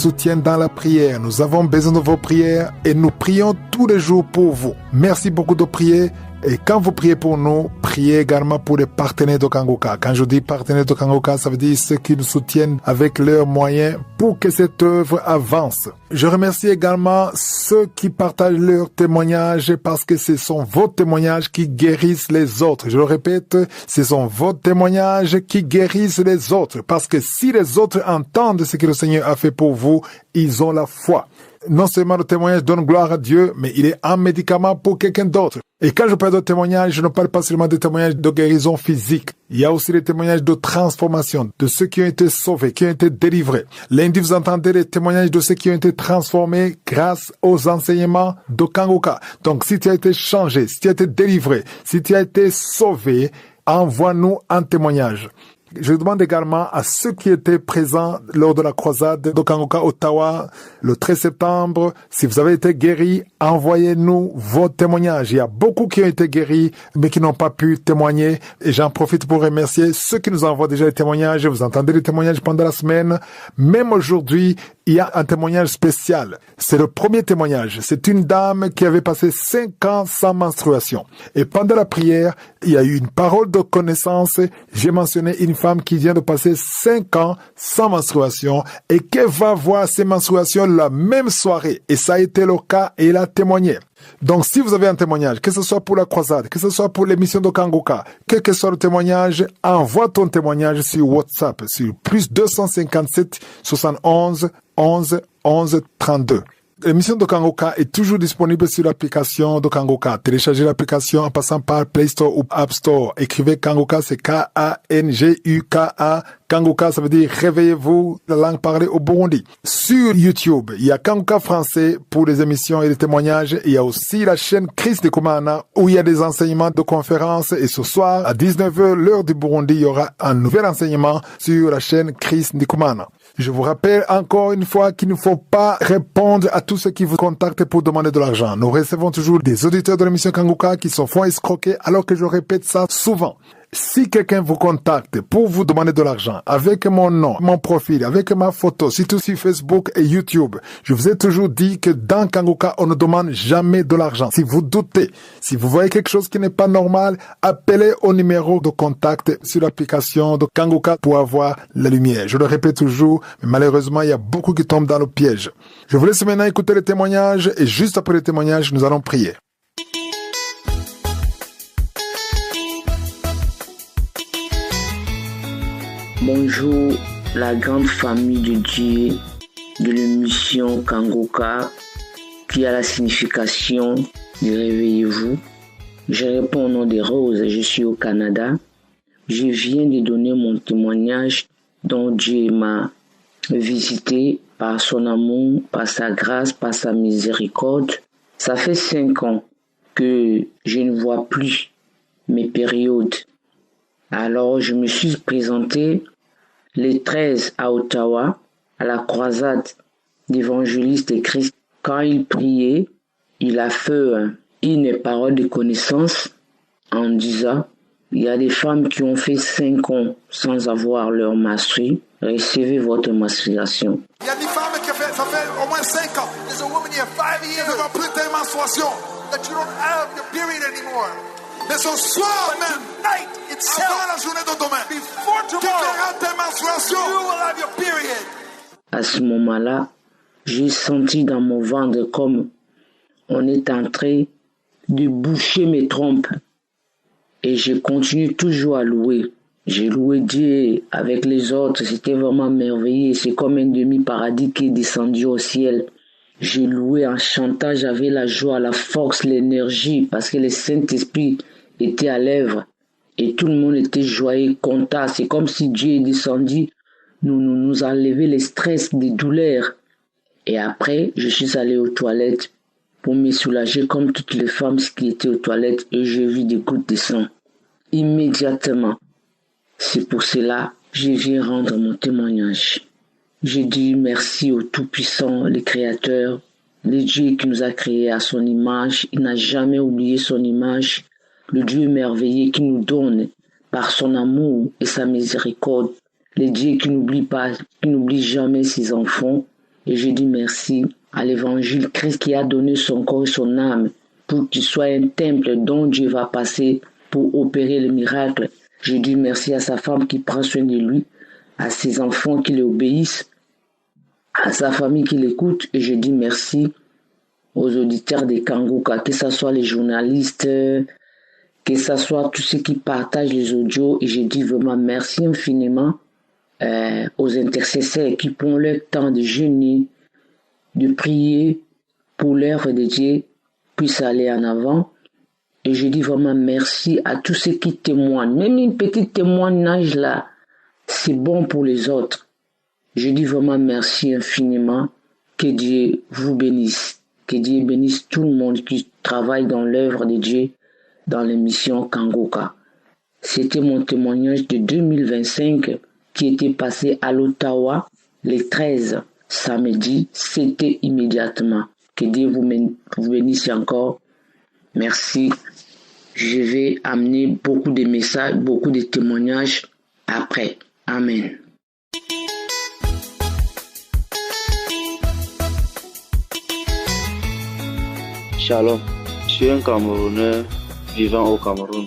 soutiennent dans la prière. Nous avons besoin de vos prières et nous prions tous les jours pour vous. Merci beaucoup de prier. Et quand vous priez pour nous, priez également pour les partenaires de Kangoka. Quand je dis partenaires de Kangoka, ça veut dire ceux qui nous soutiennent avec leurs moyens pour que cette œuvre avance. Je remercie également ceux qui partagent leurs témoignages parce que ce sont vos témoignages qui guérissent les autres. Je le répète, ce sont vos témoignages qui guérissent les autres parce que si les autres entendent ce que le Seigneur a fait pour vous, ils ont la foi. Non seulement le témoignage donne gloire à Dieu, mais il est un médicament pour quelqu'un d'autre. Et quand je parle de témoignage, je ne parle pas seulement de témoignages de guérison physique. Il y a aussi les témoignages de transformation, de ceux qui ont été sauvés, qui ont été délivrés. Lundi, vous entendez les témoignages de ceux qui ont été transformés grâce aux enseignements de Kangoka. Donc, si tu as été changé, si tu as été délivré, si tu as été sauvé, envoie-nous un témoignage. Je demande également à ceux qui étaient présents lors de la croisade de Kangoka Ottawa le 13 septembre, si vous avez été guéris, envoyez-nous vos témoignages. Il y a beaucoup qui ont été guéris, mais qui n'ont pas pu témoigner. Et j'en profite pour remercier ceux qui nous envoient déjà les témoignages. Vous entendez les témoignages pendant la semaine. Même aujourd'hui, il y a un témoignage spécial. C'est le premier témoignage. C'est une dame qui avait passé 5 ans sans menstruation. Et pendant la prière, il y a eu une parole de connaissance. J'ai mentionné une femme qui vient de passer 5 ans sans menstruation et qui va voir ses menstruations la même soirée. Et ça a été le cas et elle a témoigné. Donc, si vous avez un témoignage, que ce soit pour la croisade, que ce soit pour l'émission de Kangoka, quel que soit le témoignage, envoie ton témoignage sur WhatsApp, sur plus 257 71 11 11 32. L'émission de Kangoka est toujours disponible sur l'application de Kangoka. Téléchargez l'application en passant par Play Store ou App Store. Écrivez Kangoka, c'est K-A-N-G-U-K-A. Kangoka, ça veut dire réveillez-vous, la langue parlée au Burundi. Sur YouTube, il y a Kangoka français pour les émissions et les témoignages. Il y a aussi la chaîne Chris Ndikumana où il y a des enseignements de conférences. Et ce soir, à 19h, l'heure du Burundi, il y aura un nouvel enseignement sur la chaîne Chris Ndikumana. Je vous rappelle encore une fois qu'il ne faut pas répondre à tous ceux qui vous contactent pour demander de l'argent. Nous recevons toujours des auditeurs de l'émission Kangoka qui se font escroquer alors que je répète ça souvent. Si quelqu'un vous contacte pour vous demander de l'argent avec mon nom, mon profil, avec ma photo, surtout sur Facebook et YouTube, je vous ai toujours dit que dans Kangoka, on ne demande jamais de l'argent. Si vous doutez, si vous voyez quelque chose qui n'est pas normal, appelez au numéro de contact sur l'application de Kangoka pour avoir la lumière. Je le répète toujours, mais malheureusement, il y a beaucoup qui tombent dans le piège. Je vous laisse maintenant écouter les témoignages et juste après les témoignages, nous allons prier. Bonjour, la grande famille de Dieu de l'émission Kangoka qui a la signification de réveillez-vous. Je réponds au nom des Roses, je suis au Canada. Je viens de donner mon témoignage dont Dieu m'a visité par son amour, par sa grâce, par sa miséricorde. Ça fait 5 ans que je ne vois plus mes périodes. Alors, je me suis présenté le 13 à Ottawa, à la croisade d'évangélistes et Christ. Quand il priait, il a fait une parole de connaissance en disant « Il y a des femmes qui ont fait 5 ans sans avoir leur menstru. Recevez votre menstruation. » Il y a des femmes qui ça fait au moins 5 ans. There's a woman here 5 years ago plus de menstruation. That you don't have your period anymore. Mais ce soir même, avant la journée de demain, tu verras tes menstruations. You will have your period. À ce moment-là, j'ai senti dans mon ventre comme on est en train de boucher mes trompes. Et je continue toujours à louer. J'ai loué Dieu avec les autres. C'était vraiment merveilleux. C'est comme un demi-paradis qui est descendu au ciel. J'ai loué en chantant. J'avais la joie, la force, l'énergie parce que le Saint-Esprit était à l'œuvre. Et tout le monde était joyeux, content. C'est comme si Dieu est descendu, nous enlever les stress, les douleurs. Et après, je suis allé aux toilettes pour me soulager comme toutes les femmes qui étaient aux toilettes et j'ai vu des gouttes de sang. Immédiatement. C'est pour cela que je viens rendre mon témoignage. Je dis merci au Tout-Puissant, le Créateur, le Dieu qui nous a créés à son image. Il n'a jamais oublié son image. Le Dieu merveilleux qui nous donne par son amour et sa miséricorde. Le Dieu qui n'oublie pas, qui n'oublie jamais ses enfants. Et je dis merci à l'évangile Christ qui a donné son corps et son âme pour qu'il soit un temple dont Dieu va passer pour opérer le miracle. Je dis merci à sa femme qui prend soin de lui, à ses enfants qui l'obéissent, à sa famille qui l'écoute. Et je dis merci aux auditeurs de Kangoka, que ce soit les journalistes, que ce soit tous ceux qui partagent les audios. Et je dis vraiment merci infiniment aux intercesseurs qui prennent leur temps de jeûner, de prier pour l'œuvre de Dieu puisse aller en avant. Et je dis vraiment merci à tous ceux qui témoignent. Même une petite témoignage là, c'est bon pour les autres. Je dis vraiment merci infiniment. Que Dieu vous bénisse. Que Dieu bénisse tout le monde qui travaille dans l'œuvre de Dieu dans l'émission Kangoka. C'était mon témoignage de 2025 qui était passé à l'Ottawa le 13 samedi. C'était immédiatement. Que Dieu vous bénisse encore. Merci. Je vais amener beaucoup de messages, beaucoup de témoignages après. Amen. Shalom, je suis un Camerounais vivant au Cameroun.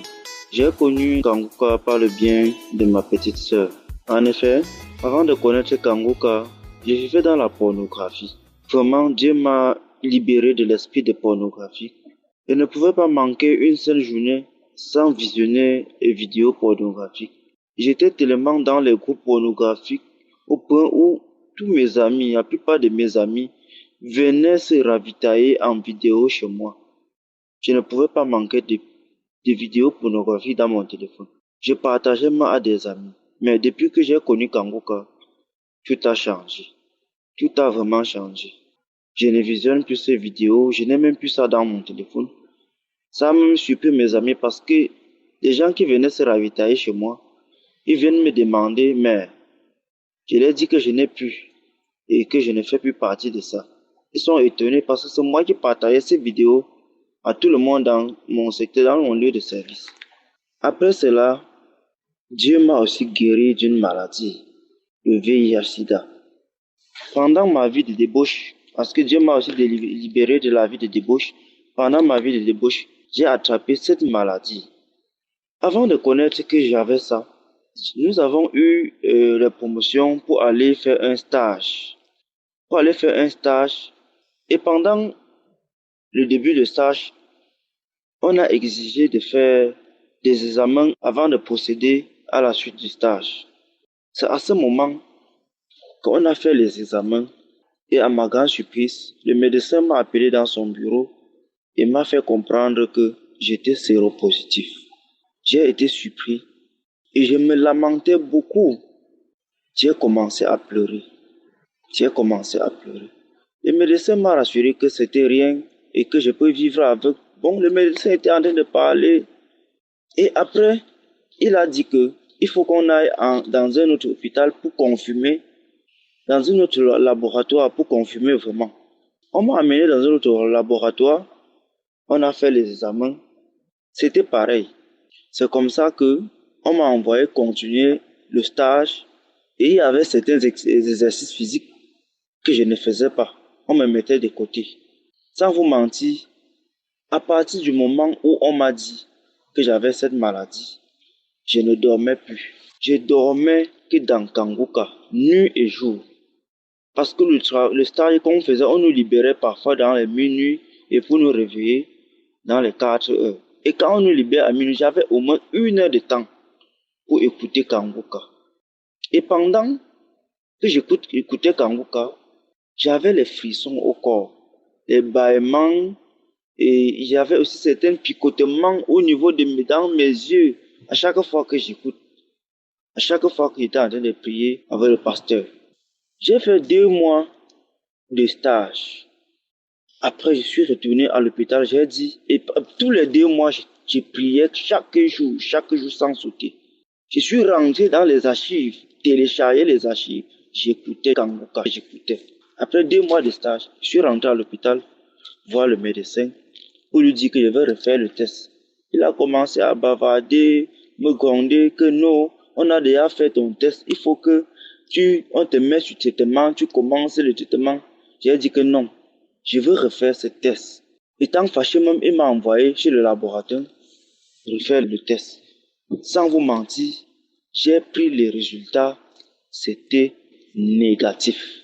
J'ai connu Kangoka par le bien de ma petite sœur. En effet, avant de connaître Kangoka, je vivais dans la pornographie. Vraiment, Dieu m'a libéré de l'esprit de pornographie. Je ne pouvais pas manquer une seule journée sans visionner les vidéos pornographiques. J'étais tellement dans les groupes pornographiques au point où tous mes amis, la plupart de mes amis, venaient se ravitailler en vidéo chez moi. Je ne pouvais pas manquer de vidéos pornographiques dans mon téléphone. Je partageais même à des amis. Mais depuis que j'ai connu Kangoka, tout a changé. Tout a vraiment changé. Je ne visionne plus ces vidéos, je n'ai même plus ça dans mon téléphone. Ça a même surpris mes amis parce que les gens qui venaient se ravitailler chez moi, ils viennent me demander, mais je leur dis que je n'ai plus et que je ne fais plus partie de ça. Ils sont étonnés parce que c'est moi qui partageais ces vidéos à tout le monde dans mon secteur, dans mon lieu de service. Après cela, Dieu m'a aussi guéri d'une maladie, le VIH-Sida. Pendant ma vie de débauche, parce que Dieu m'a aussi libéré de la vie de débauche, pendant ma vie de débauche, j'ai attrapé cette maladie. Avant de connaître que j'avais ça, nous avons eu la promotion pour aller faire un stage. Et pendant le début du stage, on a exigé de faire des examens avant de procéder à la suite du stage. C'est à ce moment qu'on a fait les examens et à ma grande surprise, le médecin m'a appelé dans son bureau et m'a fait comprendre que j'étais séropositif. J'ai été surpris et je me lamentais beaucoup. J'ai commencé à pleurer. Le médecin m'a rassuré que c'était rien et que je peux vivre avec. Bon, le médecin était en train de parler. Et après, il a dit que il faut qu'on aille dans un autre hôpital pour confirmer, dans un autre laboratoire pour confirmer vraiment. On m'a amené dans un autre laboratoire. On a fait les examens. C'était pareil. C'est comme ça que on m'a envoyé continuer le stage et il y avait certains exercices physiques que je ne faisais pas. On me mettait de côté. Sans vous mentir, à partir du moment où on m'a dit que j'avais cette maladie, je ne dormais plus. Je dormais que dans Kangoka, nuit et jour. Parce que le stage qu'on faisait, on nous libérait parfois dans les minuit et pour nous réveiller dans les 4 heures. Et quand on nous libère à minuit, j'avais au moins 1 heure de temps pour écouter Kangoka. Et pendant que j'écoutais Kangoka, j'avais les frissons au corps, les bâillements, et il y avait aussi certains picotements au niveau dans mes yeux à chaque fois que j'écoute, à chaque fois que j'étais en train de prier avec le pasteur. J'ai fait 2 mois de stage. Après, je suis retourné à l'hôpital, j'ai dit, et tous les 2 mois, je priais chaque jour sans sauter. Je suis rentré dans les archives, téléchargé les archives, j'écoutais Kangoka, j'écoutais. Après 2 mois de stage, je suis rentré à l'hôpital, voir le médecin, pour lui dire que je vais refaire le test. Il a commencé à bavarder, me gronder que non, on a déjà fait ton test, il faut que on te met sur traitement, tu commences le traitement. J'ai dit que non, je veux refaire ce test. Étant fâché même, il m'a envoyé chez le laboratoire refaire le test. Sans vous mentir, j'ai pris les résultats, c'était négatif.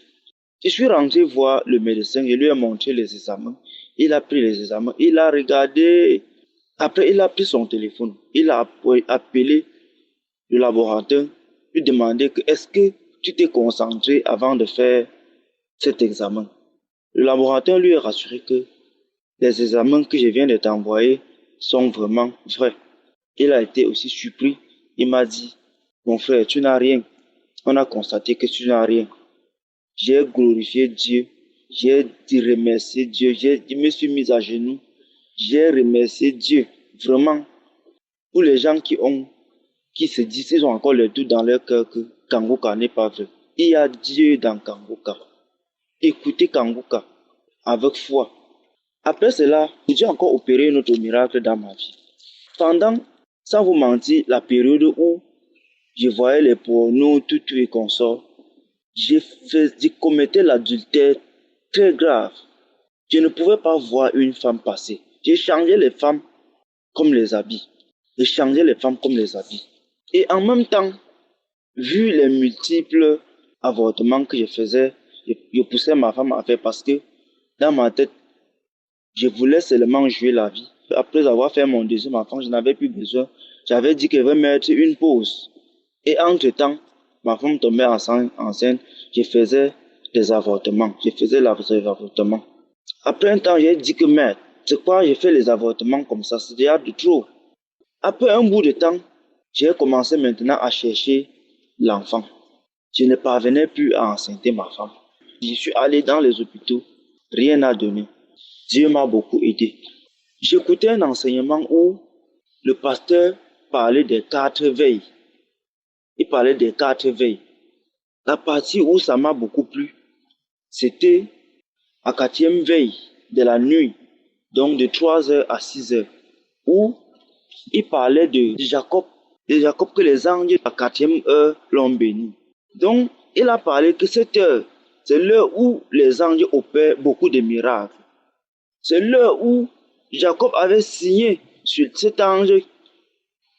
Je suis rentré voir le médecin, je lui ai montré les examens. Il a pris les examens, il a regardé. Après, il a pris son téléphone, il a appelé le laboratoire, lui demander que est-ce que tu t'es concentré avant de faire cet examen. Le laboratoire lui a rassuré que les examens que je viens de t'envoyer sont vraiment vrais. Il a été aussi surpris. Il m'a dit, mon frère, tu n'as rien. On a constaté que tu n'as rien. J'ai glorifié Dieu. J'ai dit remercier Dieu. Je me suis mis à genoux. J'ai remercié Dieu. Vraiment. Pour les gens qui se disent, ils ont encore le doute dans leur cœur que Kangoka n'est pas vrai. Il y a Dieu dans Kangoka. Écoutez Kangoka avec foi. Après cela, Dieu a encore opéré notre miracle dans ma vie. Pendant, sans vous mentir, la période où je voyais les pornos, tout et consorts, je commettais l'adultère très grave. Je ne pouvais pas voir une femme passer. J'ai changé les femmes comme les habits. J'ai changé les femmes comme les habits. Et en même temps, vu les multiples avortements que je faisais, je poussais ma femme à faire parce que dans ma tête, je voulais seulement jouer la vie. Après avoir fait mon deuxième enfant, je n'avais plus besoin. J'avais dit qu'elle veut mettre une pause. Et entre-temps, ma femme tombait enceinte. Je faisais des avortements. Je faisais les avortements. Après un temps, j'ai dit que merde, c'est quoi, j'ai fait les avortements comme ça, c'est déjà de trop. Après un bout de temps, j'ai commencé maintenant à chercher l'enfant. Je ne parvenais plus à enceinter ma femme. Je suis allé dans les hôpitaux, rien n'a donné. Dieu m'a beaucoup aidé. J'écoutais un enseignement où le pasteur parlait des 4 veilles. Il parlait des 4 veilles. La partie où ça m'a beaucoup plu, c'était à 4e veille de la nuit, donc de 3h à 6h, où il parlait de Jacob que les anges à 4e heure l'ont béni. Donc, il a parlé que cette heure, c'est l'heure où les anges opèrent beaucoup de miracles. C'est l'heure où Jacob avait signé sur cet ange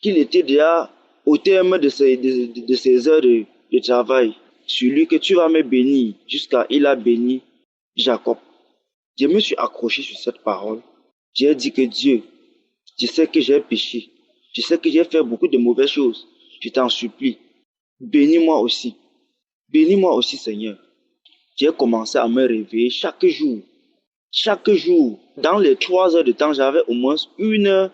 qu'il était déjà au terme de ses heures de travail. Sur lui que tu vas me bénir, jusqu'à il a béni Jacob. Je me suis accroché sur cette parole. J'ai dit que Dieu, je sais que j'ai péché. Je sais que j'ai fait beaucoup de mauvaises choses. Je t'en supplie. Bénis-moi aussi. Bénis-moi aussi, Seigneur. J'ai commencé à me réveiller chaque jour. Chaque jour, dans les 3 heures de temps, j'avais au moins 1 heure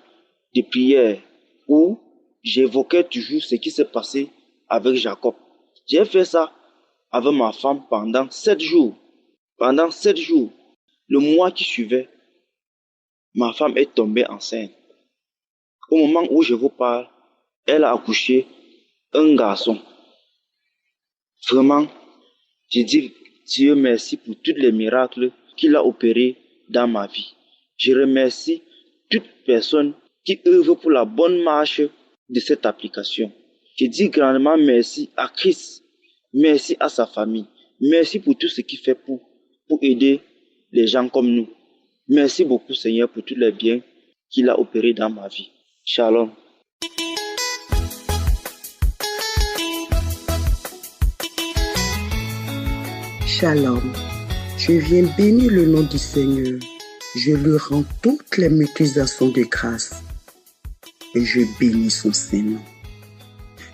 de prière où j'évoquais toujours ce qui s'est passé avec Jacob. J'ai fait ça avec ma femme pendant 7 jours. Pendant 7 jours, le mois qui suivait, ma femme est tombée enceinte. Au moment où je vous parle, elle a accouché un garçon. Vraiment, je dis Dieu merci pour tous les miracles qu'il a opérés dans ma vie. Je remercie toute personne qui œuvre pour la bonne marche de cette application. Je dis grandement merci à Christ, merci à sa famille, merci pour tout ce qu'il fait pour aider les gens comme nous. Merci beaucoup Seigneur pour tous les biens qu'il a opérés dans ma vie. Shalom. Shalom. Je viens bénir le nom du Seigneur. Je lui rends toutes les mutilations de grâce et je bénis son Saint-Nom.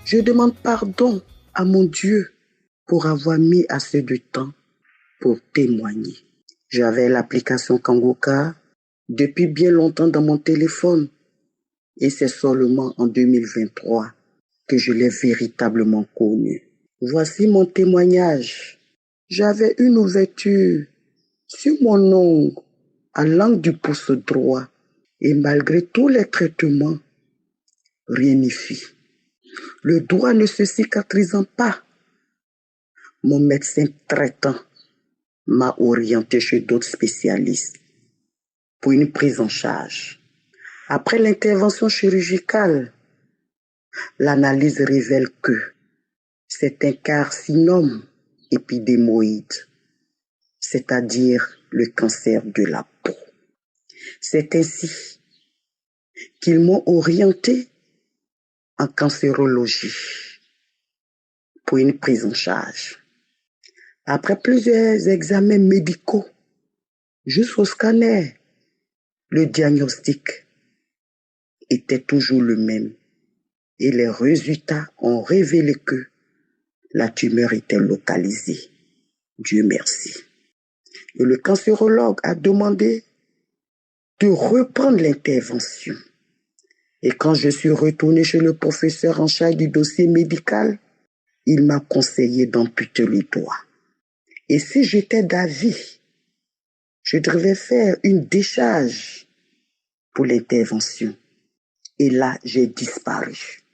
Je demande pardon à mon Dieu pour avoir mis assez de temps pour témoigner. J'avais l'application Kangoka depuis bien longtemps dans mon téléphone et c'est seulement en 2023 que je l'ai véritablement connu. Voici mon témoignage. J'avais une ouverture sur mon ongle à l'angle du pouce droit et malgré tous les traitements, rien n'y fit. Le doigt ne se cicatrisant pas, mon médecin traitant m'a orienté chez d'autres spécialistes pour une prise en charge. Après l'intervention chirurgicale, l'analyse révèle que c'est un carcinome épidémoïde. c'est-à-dire le cancer de la peau. C'est ainsi qu'ils m'ont orienté en cancérologie pour une prise en charge. Après plusieurs examens médicaux, jusqu'au scanner, le diagnostic était toujours le même et les résultats ont révélé que la tumeur était localisée. Dieu merci. Et le cancérologue a demandé de reprendre l'intervention. Et quand je suis retourné chez le professeur en charge du dossier médical, il m'a conseillé d'amputer le doigt. Et si j'étais d'avis, je devais faire une décharge pour l'intervention. Et là, j'ai disparu.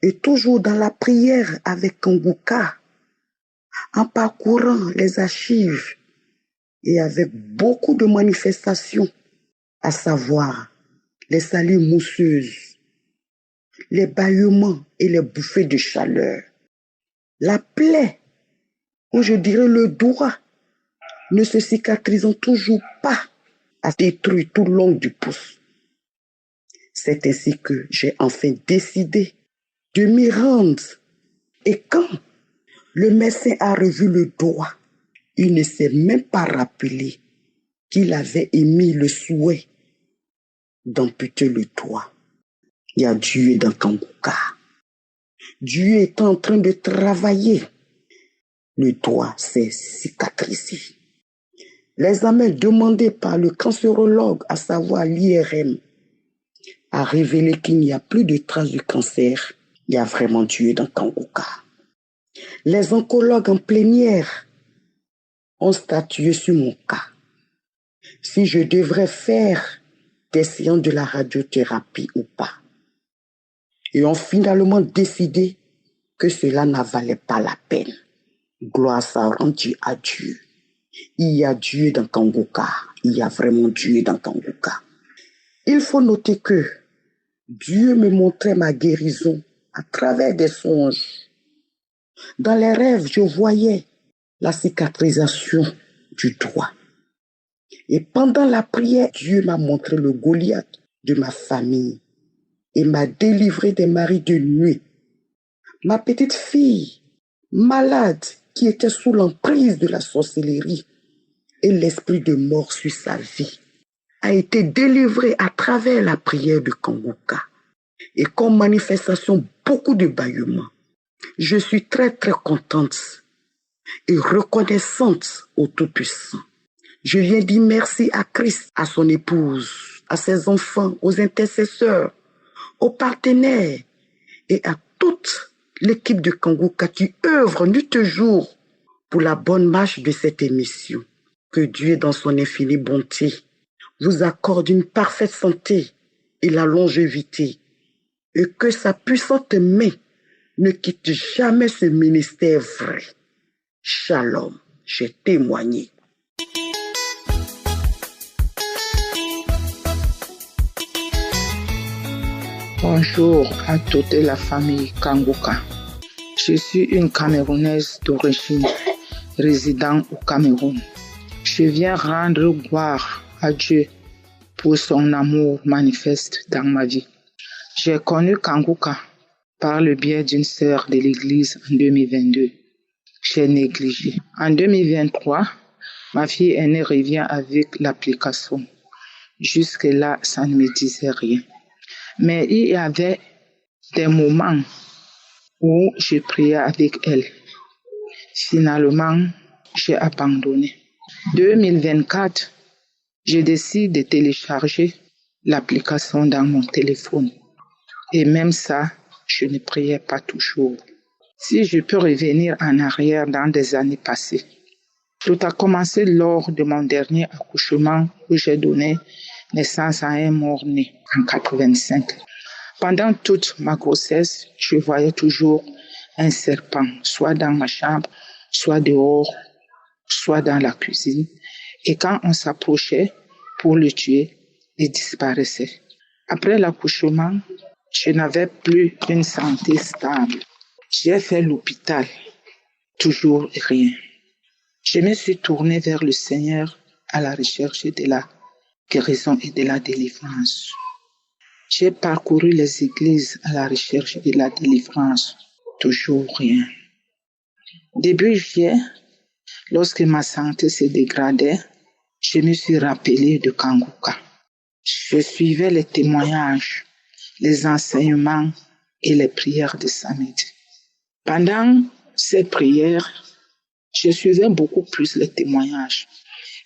Et toujours dans la prière avec Kanguka, en parcourant les archives et avec beaucoup de manifestations, à savoir les salines mousseuses, les bâillements et les bouffées de chaleur, la plaie, ou je dirais le doigt, ne se cicatrisant toujours pas, a détruit tout le long du pouce. C'est ainsi que j'ai enfin décidé de m'y rendre. Et quand le médecin a revu le doigt, il ne s'est même pas rappelé qu'il avait émis le souhait d'amputer le doigt. Il y a Dieu dans Kanguka. Dieu est en train de travailler. Le doigt s'est cicatrisé. L'examen demandé par le cancérologue, à savoir l'IRM, a révélé qu'il n'y a plus de traces du cancer. Il y a vraiment Dieu dans Kanguka. Les oncologues en plénière ont statué sur mon cas. Si je devrais faire des séances de la radiothérapie ou pas. Et ont finalement décidé que cela n'en valait pas la peine. Gloire soit rendue à Dieu. Il y a Dieu dans Kanguka. Il y a vraiment Dieu dans Kanguka. Il faut noter que Dieu me montrait ma guérison à travers des songes. Dans les rêves, je voyais la cicatrisation du doigt. Et pendant la prière, Dieu m'a montré le Goliath de ma famille et m'a délivré des maris de nuit. Ma petite fille, malade, qui était sous l'emprise de la sorcellerie et l'esprit de mort sur sa vie, a été délivrée à travers la prière de Kanguka. Et comme manifestation, beaucoup de bâillements. Je suis très très contente et reconnaissante au Tout-Puissant. Je viens dire merci à Christ, à son épouse, à ses enfants, aux intercesseurs, aux partenaires et à toute l'équipe de Kanguka qui œuvre nuit et jour pour la bonne marche de cette émission. Que Dieu, dans son infinie bonté, vous accorde une parfaite santé et la longévité et que sa puissante main ne quitte jamais ce ministère vrai. Shalom, j'ai témoigné. Bonjour à toute la famille Kanguka. Je suis une Camerounaise d'origine, résidant au Cameroun. Je viens rendre gloire à Dieu pour son amour manifeste dans ma vie. J'ai connu Kanguka par le biais d'une sœur de l'église en 2022. J'ai négligé. En 2023, ma fille aînée revient avec l'application. Jusque-là, ça ne me disait rien. Mais il y avait des moments où je priais avec elle. Finalement, j'ai abandonné. 2024, je décide de télécharger l'application dans mon téléphone. Et même ça, je ne priais pas toujours. Si je peux revenir en arrière dans des années passées, tout a commencé lors de mon dernier accouchement où j'ai donné naissance à un mort-né en 85. Pendant toute ma grossesse, je voyais toujours un serpent, soit dans ma chambre, soit dehors, soit dans la cuisine. Et quand on s'approchait pour le tuer, il disparaissait. Après l'accouchement, je n'avais plus une santé stable. J'ai fait l'hôpital, toujours rien. Je me suis tournée vers le Seigneur à la recherche de la guérison et de la délivrance. J'ai parcouru les églises à la recherche de la délivrance. Toujours rien. Début juillet, lorsque ma santé se dégradait, je me suis rappelé de Kanguka. Je suivais les témoignages, les enseignements et les prières de samedi. Pendant ces prières, je suivais beaucoup plus les témoignages.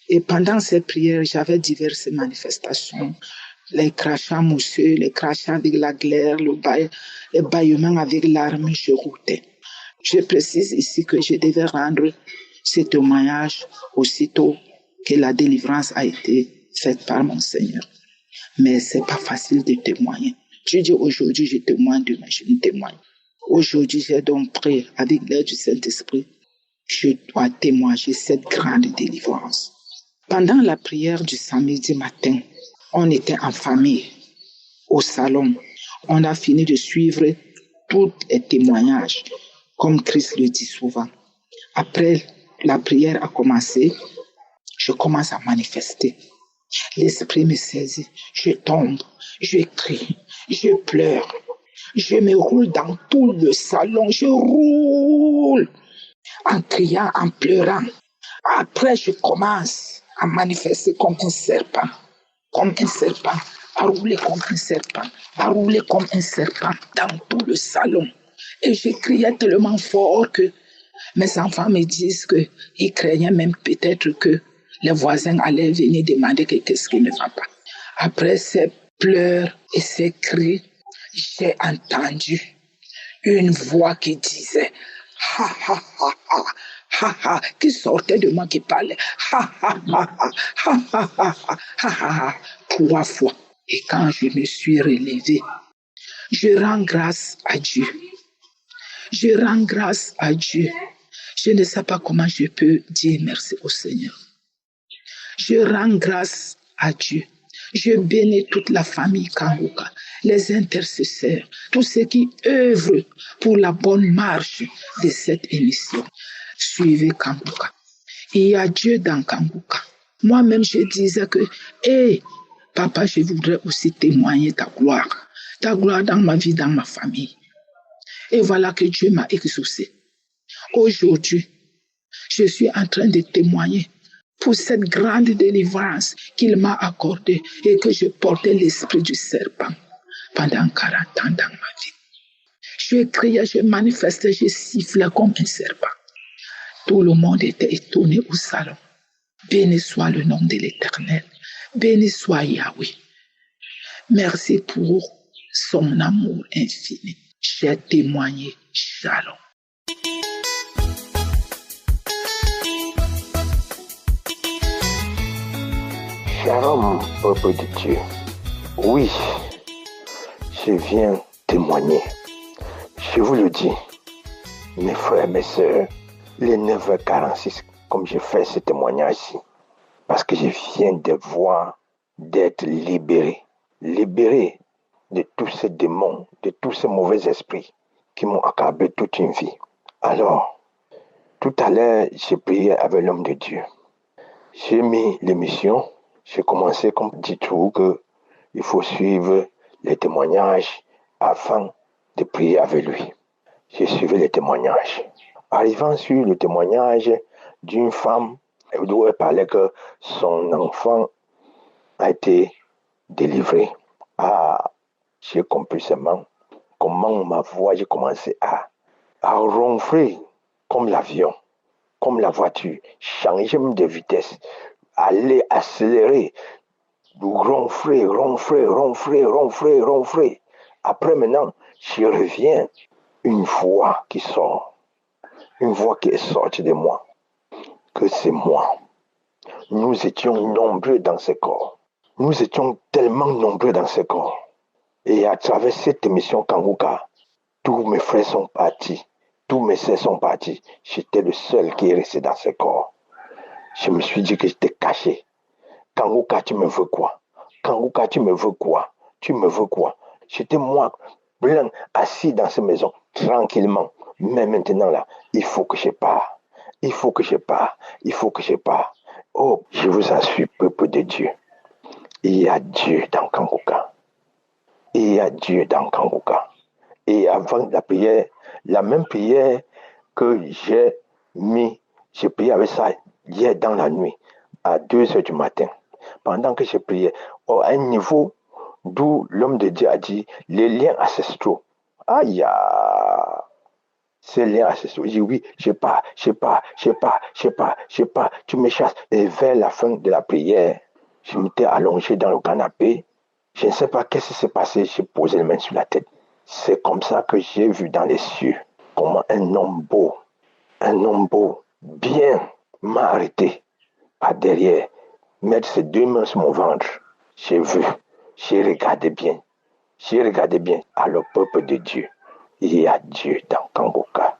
Et pendant ces prières, j'avais diverses manifestations. Les crachats mousseux, les crachats avec la glaire, les bâillements avec l'arme, je routais. Je précise ici que je devais rendre ce témoignage aussitôt que la délivrance a été faite par mon Seigneur. Mais c'est pas facile de témoigner. Je dis aujourd'hui, je témoigne, demain je ne témoigne. Aujourd'hui, j'ai donc prié avec l'aide du Saint-Esprit. Je dois témoigner cette grande délivrance. Pendant la prière du samedi matin, on était en famille, au salon. On a fini de suivre tous les témoignages, comme Christ le dit souvent. Après, la prière a commencé, je commence à manifester. L'esprit me saisit, je tombe, je crie, je pleure. Je me roule dans tout le salon, je roule en criant, en pleurant. Après, je commence à manifester comme un serpent, à rouler comme un serpent, à rouler comme un serpent dans tout le salon. Et je criais tellement fort que mes enfants me disent qu'ils craignaient même peut-être que les voisins allaient venir demander qu'est-ce qui ne va pas. Après ces pleurs et ces cris, j'ai entendu une voix qui disait « ha ha ha ha ha ha » qui sortait de moi, qui parlait « ha ha ha ha ha ha ha ha ha » 3 fois. Et quand je me suis relevé, je rends grâce à Dieu. Je rends grâce à Dieu. Je ne sais pas comment je peux dire merci au Seigneur. Je rends grâce à Dieu. Je bénis toute la famille Kanguka, les intercesseurs, tous ceux qui œuvrent pour la bonne marche de cette émission. Suivez Kanguka. Il y a Dieu dans Kanguka. Moi-même, je disais que, papa, je voudrais aussi témoigner ta gloire dans ma vie, dans ma famille. Et voilà que Dieu m'a exaucé. Aujourd'hui, je suis en train de témoigner pour cette grande délivrance qu'il m'a accordée et que je portais l'esprit du serpent pendant 40 ans dans ma vie. Je criais, je manifestais, je sifflais comme un serpent. Tout le monde était étonné au salon. Béni soit le nom de l'Éternel. Béni soit Yahweh. Merci pour son amour infini. J'ai témoigné. Shalom. Shalom, peuple de Dieu. Oui, je viens témoigner. Je vous le dis, mes frères, mes sœurs, les 9h46, comme je fais ce témoignage-ci, parce que je viens de voir, d'être libéré de tous ces démons, de tous ces mauvais esprits qui m'ont accablé toute une vie. Alors, tout à l'heure, j'ai prié avec l'homme de Dieu. J'ai mis l'émission. J'ai commencé comme dit tout qu'il faut suivre les témoignages avant de prier avec lui. J'ai suivi les témoignages. Arrivant sur le témoignage d'une femme, elle parlait que son enfant a été délivré. J'ai compris seulement comment ma voix, j'ai commencé à ronfler comme l'avion, comme la voiture, changer de vitesse, aller accélérer, ronfler. Après maintenant, je reviens, une voix qui sort, une voix qui est sortie de moi, que c'est moi. Nous étions nombreux dans ce corps. Nous étions tellement nombreux dans ce corps. Et à travers cette émission Kanguka, tous mes frères sont partis, tous mes sœurs sont partis. J'étais le seul qui est resté dans ce corps. Je me suis dit que j'étais caché. Kanguka, tu me veux quoi? Kanguka, tu me veux quoi? Tu me veux quoi? J'étais moi, blanc, assis dans cette maison, tranquillement. Mais maintenant là, il faut que je parte. Il faut que je parte. Il faut que je parte. Oh, je vous en suis, peuple de Dieu. Il y a Dieu dans Kangoka. Il y a Dieu dans Kangoka. Et avant la prière, la même prière que j'ai prié avec ça hier dans la nuit, à 2h du matin. Pendant que je priais, à un niveau d'où l'homme de Dieu a dit les liens ancestraux. Aïe, ces liens ancestraux. J'ai dit oui, je pars, tu me chasses. Et vers la fin de la prière, je m'étais allongé dans le canapé. Je ne sais pas qu'est-ce qui s'est passé, j'ai posé les mains sur la tête. C'est comme ça que j'ai vu dans les cieux comment un homme beau, bien, m'a arrêté par derrière, mettre ses 2 mains sur mon ventre. J'ai vu, j'ai regardé bien. À le peuple de Dieu. Il y a Dieu dans Kangoka.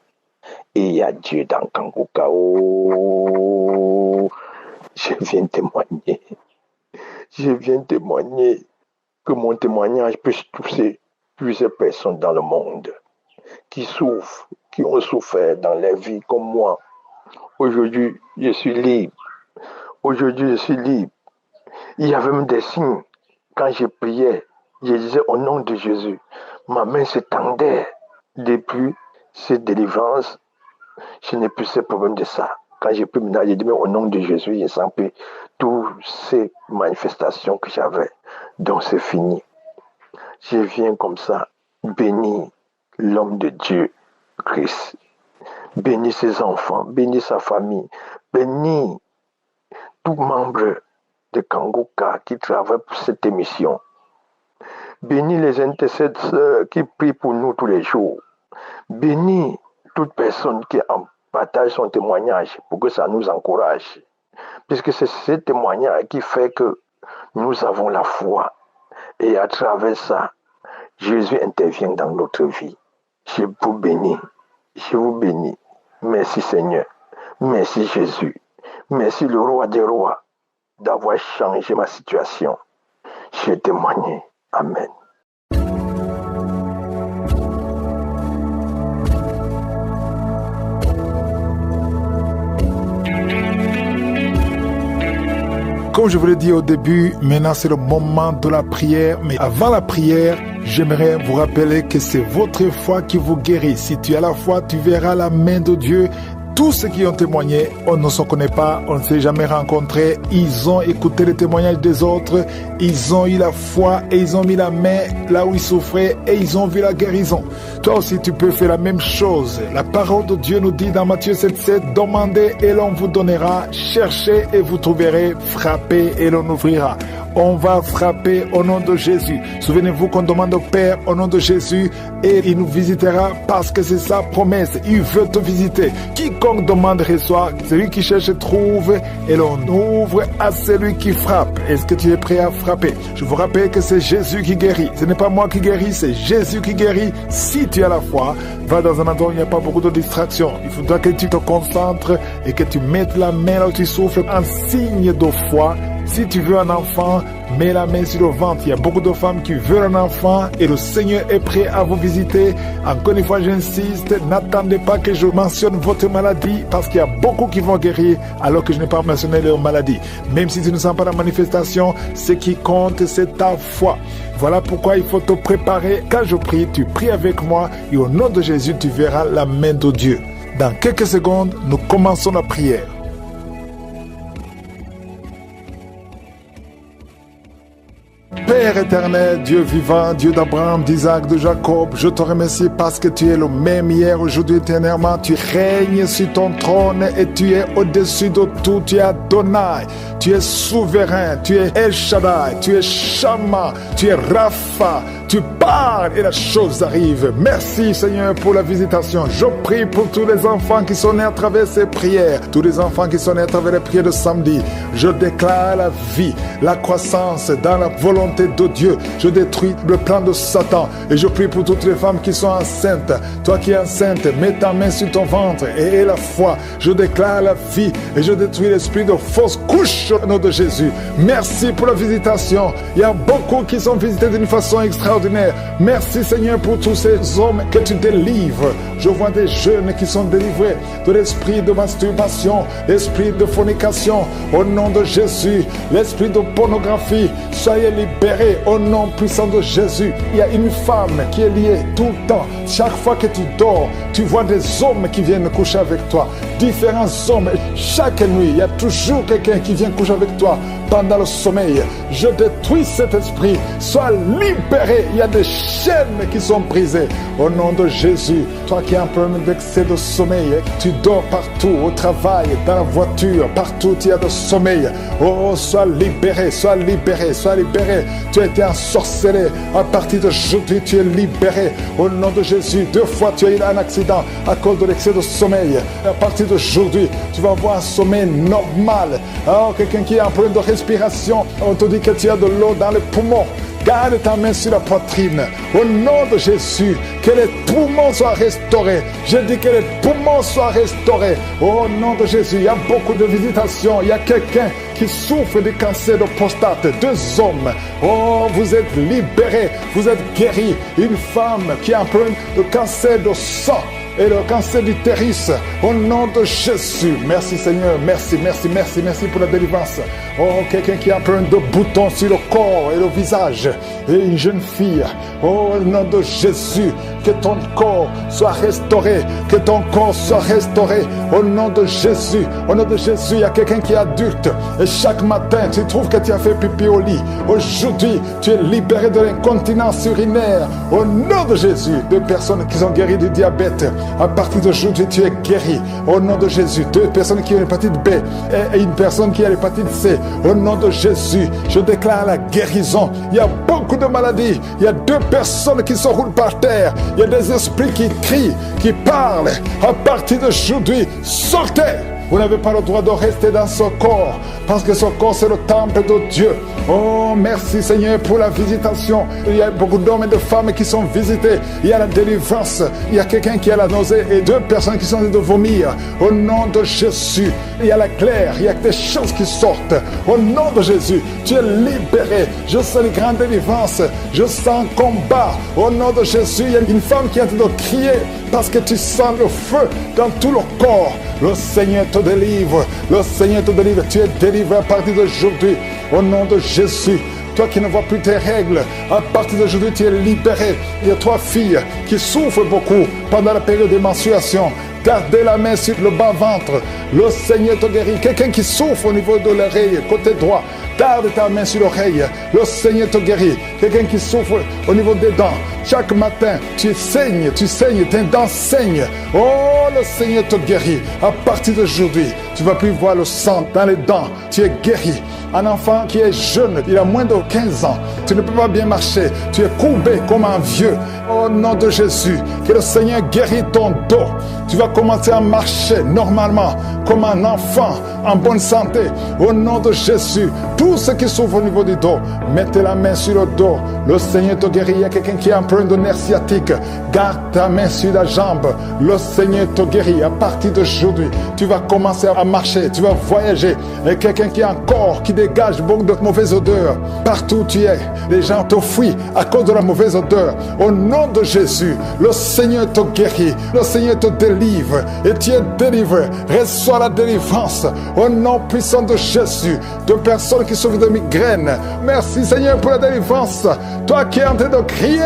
Il y a Dieu dans Kangoka. Oh, je viens témoigner. Que mon témoignage puisse toucher plusieurs personnes dans le monde qui souffrent, qui ont souffert dans leur vie comme moi. Aujourd'hui, je suis libre. Il y avait même des signes. Quand je priais, je disais au nom de Jésus. Ma main s'étendait. Depuis cette délivrance, je n'ai plus ce problème de ça. Quand j'ai pris maintenant, j'ai dit au nom de Jésus, je sens plus toutes ces manifestations que j'avais. Donc c'est fini. Je viens comme ça, bénir l'homme de Dieu, Christ. Bénis ses enfants, bénis sa famille, bénis tout membre de Kangoka qui travaille pour cette émission. Bénis les intercesseurs qui prient pour nous tous les jours. Bénis toute personne qui partage son témoignage pour que ça nous encourage. Puisque c'est ce témoignage qui fait que nous avons la foi. Et à travers ça, Jésus intervient dans notre vie. Je vous bénis. Merci Seigneur. Merci Jésus. Merci le roi des rois d'avoir changé ma situation. J'ai témoigné. Amen. Comme je vous l'ai dit au début, maintenant c'est le moment de la prière. Mais avant la prière, j'aimerais vous rappeler que c'est votre foi qui vous guérit. Si tu as la foi, tu verras la main de Dieu. Tous ceux qui ont témoigné, on ne se connaît pas, on ne s'est jamais rencontrés. Ils ont écouté les témoignages des autres. Ils ont eu la foi et ils ont mis la main là où ils souffraient et ils ont vu la guérison. Toi aussi, tu peux faire la même chose. La parole de Dieu nous dit dans Matthieu 7,7, demandez et l'on vous donnera, cherchez et vous trouverez, frappez et l'on ouvrira. On va frapper au nom de Jésus. Souvenez-vous qu'on demande au Père au nom de Jésus et il nous visitera parce que c'est sa promesse. Il veut te visiter. Quiconque demande reçoit, celui qui cherche trouve et l'on ouvre à celui qui frappe. Est-ce que tu es prêt à frapper? Je vous rappelle que c'est Jésus qui guérit. Ce n'est pas moi qui guéris, c'est Jésus qui guérit. Si tu as la foi, va dans un endroit où il n'y a pas beaucoup de distractions. Il faudra que tu te concentres et que tu mettes la main là où tu souffres en signe de foi. Si tu veux un enfant, mets la main sur le ventre. Il y a beaucoup de femmes qui veulent un enfant et le Seigneur est prêt à vous visiter. Encore une fois, j'insiste, n'attendez pas que je mentionne votre maladie parce qu'il y a beaucoup qui vont guérir alors que je n'ai pas mentionné leur maladie. Même si tu ne sens pas la manifestation, ce qui compte, c'est ta foi. Voilà pourquoi il faut te préparer. Quand je prie, tu pries avec moi et au nom de Jésus, tu verras la main de Dieu. Dans quelques secondes, nous commençons la prière. Père éternel, Dieu vivant, Dieu d'Abraham, d'Isaac, de Jacob, je te remercie parce que tu es le même hier, aujourd'hui, éternellement. Tu règnes sur ton trône et tu es au-dessus de tout. Tu es Adonai, tu es souverain, tu es El Shaddai, tu es Shama, tu es Rapha. Tu parles et la chose arrive. Merci Seigneur pour la visitation. Je prie pour tous les enfants qui sont nés à travers ces prières, tous les enfants qui sont nés à travers les prières de samedi. Je déclare la vie, la croissance dans la volonté de Dieu. Je détruis le plan de Satan et je prie pour toutes les femmes qui sont enceintes. Toi qui es enceinte, mets ta main sur ton ventre et aie la foi. Je déclare la vie et je détruis l'esprit de fausse couche au nom de Jésus. Merci pour la visitation. Il y a beaucoup qui sont visités d'une façon extraordinaire. Merci Seigneur pour tous ces hommes que tu délivres. Je vois des jeunes qui sont délivrés de l'esprit de masturbation, l'esprit de fornication. Au nom de Jésus, l'esprit de pornographie, soyez libérés au nom puissant de Jésus. Il y a une femme qui est liée tout le temps. Chaque fois que tu dors, tu vois des hommes qui viennent coucher avec toi. Différents hommes. Chaque nuit, il y a toujours quelqu'un qui vient coucher avec toi pendant le sommeil. Je détruis cet esprit. Sois libéré. Il y a des chaînes qui sont brisées. Au nom de Jésus, toi qui as un problème d'excès de sommeil, tu dors partout, au travail, dans la voiture, partout il y a de sommeil. Oh, sois libéré, sois libéré, sois libéré. Tu as été ensorcelé. À partir d'aujourd'hui, tu es libéré. Au nom de Jésus, 2 fois tu as eu un accident à cause de l'excès de sommeil. À partir d'aujourd'hui, tu vas avoir un sommeil normal. Oh, quelqu'un qui a un problème de respiration, on te dit que tu as de l'eau dans les poumons. Garde ta main sur la poitrine. Au nom de Jésus, que les poumons soient restaurés. Je dis que les poumons soient restaurés. Au nom de Jésus, il y a beaucoup de visitations. Il y a quelqu'un qui souffre du cancer de prostate. 2 hommes. Oh, vous êtes libérés. Vous êtes guéris. Une femme qui a un problème de cancer de sang et le cancer d'utérus, au nom de Jésus. Merci Seigneur, merci pour la délivrance. Oh, quelqu'un qui a un problème de boutons sur le corps et le visage, et une jeune fille, oh, au nom de Jésus, que ton corps soit restauré, que ton corps soit restauré, au nom de Jésus. Au nom de Jésus, il y a quelqu'un qui est adulte, et chaque matin, tu trouves que tu as fait pipi au lit. Aujourd'hui, tu es libéré de l'incontinence urinaire, au nom de Jésus. 2 personnes qui sont guéries du diabète, à partir d'aujourd'hui, tu es guéri. Au nom de Jésus. 2 personnes qui ont l'hépatite B et une personne qui a l'hépatite C. Au nom de Jésus, je déclare la guérison. Il y a beaucoup de maladies. Il y a 2 personnes qui se roulent par terre. Il y a des esprits qui crient, qui parlent. À partir d'aujourd'hui, sortez. Vous n'avez pas le droit de rester dans ce corps, parce que ce corps, c'est le temple de Dieu. Oh, merci Seigneur pour la visitation. Il y a beaucoup d'hommes et de femmes qui sont visités. Il y a la délivrance. Il y a quelqu'un qui a la nausée et 2 personnes qui sont en train de vomir. Au nom de Jésus, il y a la claire. Il y a des choses qui sortent. Au nom de Jésus, tu es libéré. Je sens une grande délivrance. Je sens un combat. Au nom de Jésus, il y a une femme qui est en train de crier parce que tu sens le feu dans tout le corps. Le Seigneur te délivre. Le Seigneur te délivre. Tu es délivré à partir d'aujourd'hui. Au nom de Jésus. Toi qui ne vois plus tes règles, à partir d'aujourd'hui, tu es libéré. Il y a 3 filles qui souffrent beaucoup pendant la période de menstruation. Gardez la main sur le bas-ventre. Le Seigneur te guérit. Quelqu'un qui souffre au niveau de l'oreille, côté droit, garde ta main sur l'oreille. Le Seigneur te guérit. Quelqu'un qui souffre au niveau des dents. Chaque matin, tu saignes, tes dents saignent. Oh, le Seigneur te guérit. À partir d'aujourd'hui, tu ne vas plus voir le sang dans les dents. Tu es guéri. Un enfant qui est jeune, il a moins de 15 ans. Tu ne peux pas bien marcher. Tu es courbé comme un vieux. Au nom de Jésus, que le Seigneur guérit ton dos. Tu vas commencer à marcher normalement, comme un enfant, en bonne santé. Au nom de Jésus, tous ceux qui souffrent au niveau du dos, mettez la main sur le dos. Le Seigneur te guérit. Il y a quelqu'un qui a un problème de nerf sciatique. Garde ta main sur la jambe. Le Seigneur te guérit. À partir d'aujourd'hui, tu vas commencer à marcher. Tu vas voyager. Et quelqu'un qui a un corps qui dégage beaucoup de mauvaises odeurs. Partout où tu es, les gens te fuient à cause de la mauvaise odeur. Au nom de Jésus, le Seigneur te guérit. Le Seigneur te délivre. Et tu es délivré. Reçois la délivrance. Au nom puissant de Jésus. De personnes qui souffrent de migraines. Merci Seigneur pour la délivrance. Toi qui es en train de crier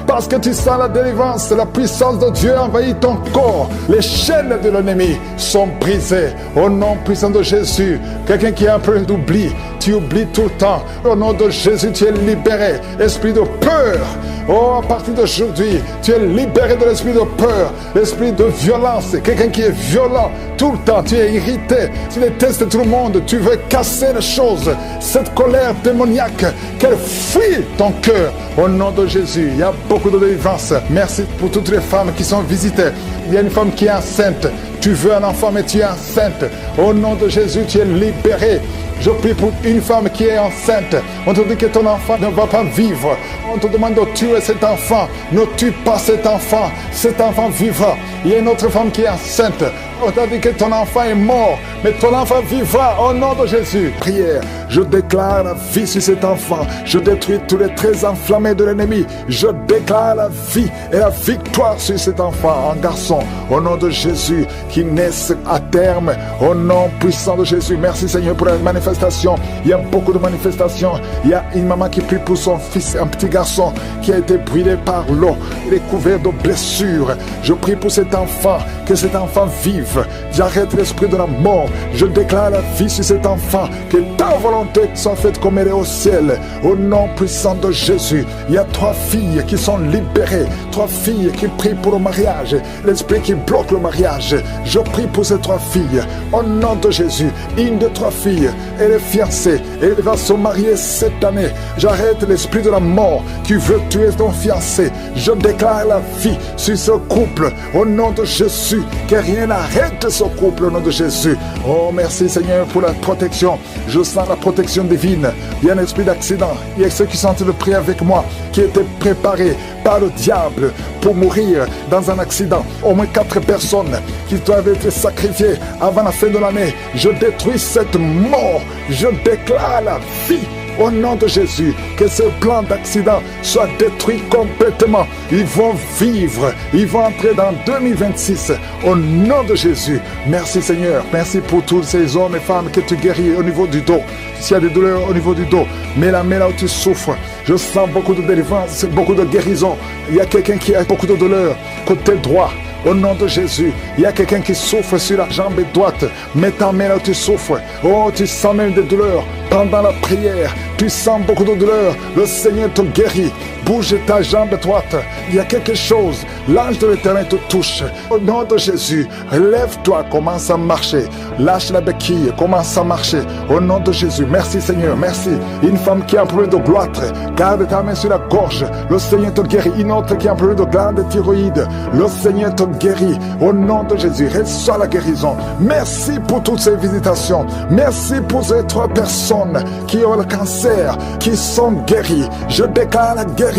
parce que tu sens la délivrance, la puissance de Dieu envahit ton corps. Les chaînes de l'ennemi sont brisées. Au nom puissant de Jésus. Quelqu'un qui a un peu d'oubli, tu oublies tout le temps. Au nom de Jésus, tu es libéré. Esprit de peur. Oh, à partir d'aujourd'hui, tu es libéré de l'esprit de peur, l'esprit de violence. Quelqu'un qui est violent tout le temps, tu es irrité, tu détestes tout le monde, tu veux casser les choses. Cette colère démoniaque, qu'elle fuit ton cœur. Au nom de Jésus, il y a beaucoup de délivrance. Merci pour toutes les femmes qui sont visitées. Il y a une femme qui est enceinte. Tu veux un enfant, mais tu es enceinte. Au nom de Jésus, tu es libéré. Je prie pour une femme qui est enceinte. On te dit que ton enfant ne va pas vivre. On te demande de tuer cet enfant. Ne tue pas cet enfant. Cet enfant vivra. Il y a une autre femme qui est enceinte. On t'a dit que ton enfant est mort, mais ton enfant vivra au nom de Jésus. Prière, je déclare la vie sur cet enfant. Je détruis tous les traits enflammés de l'ennemi. Je déclare la vie et la victoire sur cet enfant, un garçon, au nom de Jésus, qui naisse à terme, au nom puissant de Jésus. Merci Seigneur pour la manifestation. Il y a beaucoup de manifestations. Il y a une maman qui prie pour son fils, un petit garçon qui a été brûlé par l'eau. Il est couvert de blessures. Je prie pour cet enfant, que cet enfant vive. J'arrête l'esprit de la mort. Je déclare la vie sur cet enfant, que ta volonté soit faite comme elle est au ciel. Au nom puissant de Jésus, il y a 3 filles qui sont libérées, 3 filles qui prient pour le mariage, l'esprit qui bloque le mariage. Je prie pour ces 3 filles. Au nom de Jésus, une de 3 filles, elle est fiancée, elle va se marier cette année. J'arrête l'esprit de la mort qui veut tuer ton fiancé. Je déclare la vie sur ce couple, au nom de Jésus, que rien n'arrête ce couple au nom de Jésus. Oh, merci Seigneur pour la protection. Je sens la protection divine. Il y a un esprit d'accident. Il y a ceux qui sont en train de prier avec moi, qui étaient préparés par le diable pour mourir dans un accident. Au moins 4 personnes qui doivent être sacrifiées avant la fin de l'année. Je détruis cette mort. Je déclare la vie. Au nom de Jésus, que ce plan d'accident soit détruit complètement. Ils vont vivre, ils vont entrer dans 2026. Au nom de Jésus, merci Seigneur. Merci pour tous ces hommes et femmes que tu guéris au niveau du dos. S'il y a des douleurs au niveau du dos, mets la main là où tu souffres. Je sens beaucoup de délivrance, beaucoup de guérison. Il y a quelqu'un qui a beaucoup de douleurs côté droit. Au nom de Jésus, il y a quelqu'un qui souffre sur la jambe droite. Mets ta main là où tu souffres. Oh, tu sens même des douleurs. Pendant la prière, tu sens beaucoup de douleurs. Le Seigneur te guérit. Bouge ta jambe droite. Il y a quelque chose. L'ange de l'Éternel te touche. Au nom de Jésus, lève-toi, commence à marcher. Lâche la béquille, commence à marcher. Au nom de Jésus, merci Seigneur, merci. Une femme qui a un problème de gloître, garde ta main sur la gorge. Le Seigneur te guérit. Une autre qui a un problème de glande thyroïde, le Seigneur te guérit. Au nom de Jésus, reçois la guérison. Merci pour toutes ces visitations. Merci pour ces 3 personnes qui ont le cancer, qui sont guéries. Je déclare la guérison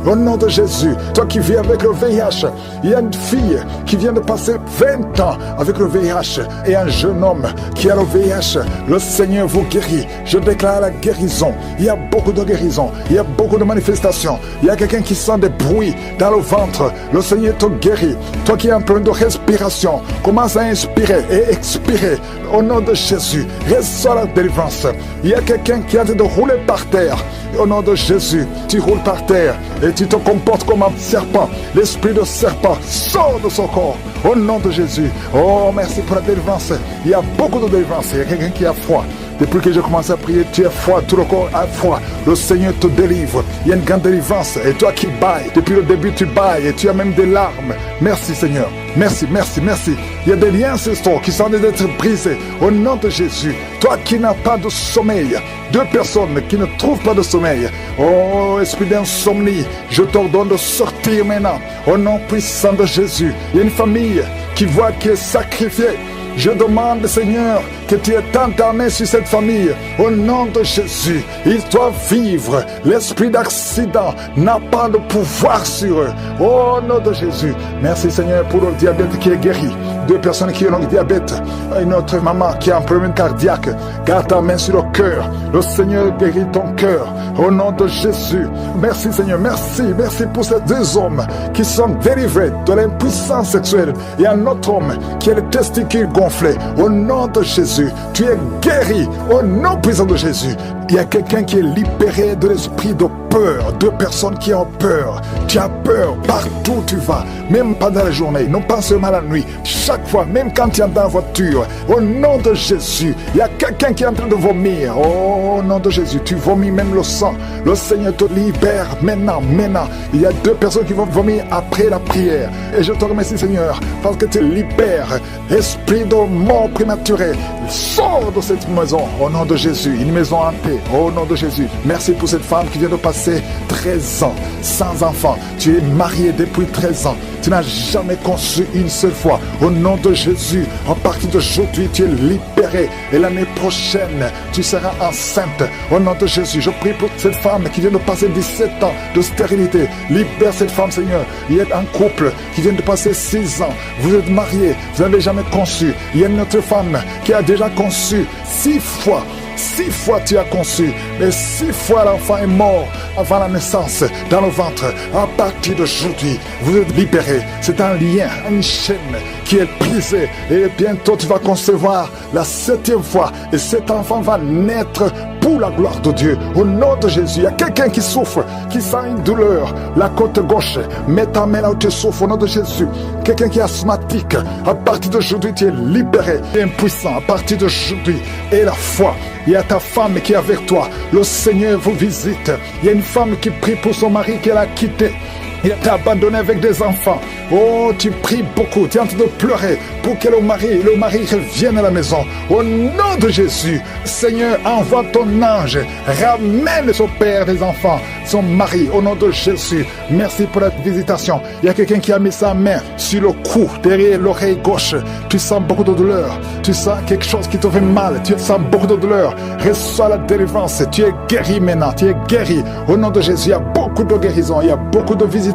au nom de Jésus. Toi qui vis avec le VIH, il y a une fille qui vient de passer 20 ans avec le VIH et un jeune homme qui a le VIH. Le Seigneur vous guérit. Je déclare la guérison. Il y a beaucoup de guérison. Il y a beaucoup de manifestations. Il y a quelqu'un qui sent des bruits dans le ventre. Le Seigneur te guérit. Toi qui as un problème de respiration, commence à inspirer et expirer au nom de Jésus. Reçois la délivrance. Il y a quelqu'un qui est en train de rouler par terre. Au nom de Jésus, tu roules par terre et tu te comportes comme un serpent. L'esprit de serpent sort de son corps. Au nom de Jésus. Oh, merci pour la délivrance. Il y a beaucoup de délivrance. Il y a quelqu'un qui a froid. Depuis que j'ai commencé à prier, tu es froid, tout le corps a froid. Le Seigneur te délivre. Il y a une grande délivrance. Et toi qui bailles, depuis le début tu bailles et tu as même des larmes. Merci Seigneur. Merci, merci, merci. Il y a des liens ancestraux qui sont en train d'être brisés. Au nom de Jésus. Toi qui n'as pas de sommeil. 2 personnes qui ne trouvent pas de sommeil. Oh, esprit d'insomnie, je t'ordonne de sortir maintenant. Au nom puissant de Jésus. Il y a une famille qui voit qui est sacrifiée. Je demande, Seigneur, que tu étendes ta main sur cette famille. Au nom de Jésus, ils doivent vivre. L'esprit d'accident n'a pas de pouvoir sur eux. Au nom de Jésus. Merci, Seigneur, pour le diabète qui est guéri. 2 personnes qui ont le diabète. Une autre maman qui a un problème cardiaque. Garde ta main sur le cœur. Le Seigneur guérit ton cœur. Au nom de Jésus. Merci, Seigneur. Merci. Merci pour ces 2 hommes qui sont délivrés de l'impuissance sexuelle. Et un autre homme qui a les testicules gonflés. Au nom de Jésus. Tu es guéri. Au nom puissant de Jésus. Il y a quelqu'un qui est libéré de l'esprit de peur. 2 personnes qui ont peur. Tu as peur partout où tu vas. Même pendant la journée. Non pas seulement la nuit. Chaque fois, même quand tu es dans la voiture. Au nom de Jésus. Il y a quelqu'un qui est en train de vomir. Au nom de Jésus. Tu vomis même le sang. Le Seigneur te libère maintenant. Maintenant. Il y a 2 personnes qui vont vomir après la prière. Et je te remercie, Seigneur, parce que tu libères esprit de mort prématurée. Sors de cette maison. Au nom de Jésus. Une maison hantée. Au nom de Jésus. Merci pour cette femme qui vient de passer 13 ans sans enfant. Tu es marié depuis 13 ans. Tu n'as jamais conçu une seule fois. Au nom de Jésus, à partir d'aujourd'hui, tu es libéré. Et l'année prochaine, tu seras enceinte. Au nom de Jésus, je prie pour cette femme qui vient de passer 17 ans de stérilité. Libère cette femme, Seigneur. Il y a un couple qui vient de passer 6 ans. Vous êtes mariés, vous n'avez jamais conçu. Il y a une autre femme qui a déjà conçu 6 fois. 6 fois tu as conçu, mais 6 fois l'enfant est mort avant la naissance dans le ventre. À partir d'aujourd'hui, vous êtes libérés. C'est un lien, une chaîne qui est brisée. Et bientôt tu vas concevoir la 7e fois. Et cet enfant va naître pour la gloire de Dieu. Au nom de Jésus, il y a quelqu'un qui souffre, qui sent une douleur. La côte gauche, mets ta main là où tu souffres. Au nom de Jésus. Quelqu'un qui est asthmatique, à partir d'aujourd'hui, tu es libéré. Tu es impuissant. À partir d'aujourd'hui, et la foi. Il y a ta femme qui est avec toi. Le Seigneur vous visite. Il y a une femme qui prie pour son mari qu'elle a quitté. Il t'a abandonné avec des enfants. Oh, tu pries beaucoup. Tu es en train de pleurer pour que le mari revienne à la maison. Au nom de Jésus, Seigneur, envoie ton ange. Ramène son père des enfants, son mari, au nom de Jésus. Merci pour la visitation. Il y a quelqu'un qui a mis sa main sur le cou, derrière l'oreille gauche. Tu sens beaucoup de douleur. Tu sens quelque chose qui te fait mal. Tu sens beaucoup de douleur. Reçois la délivrance. Tu es guéri maintenant. Tu es guéri. Au nom de Jésus, il y a beaucoup de guérison. Il y a beaucoup de visitation.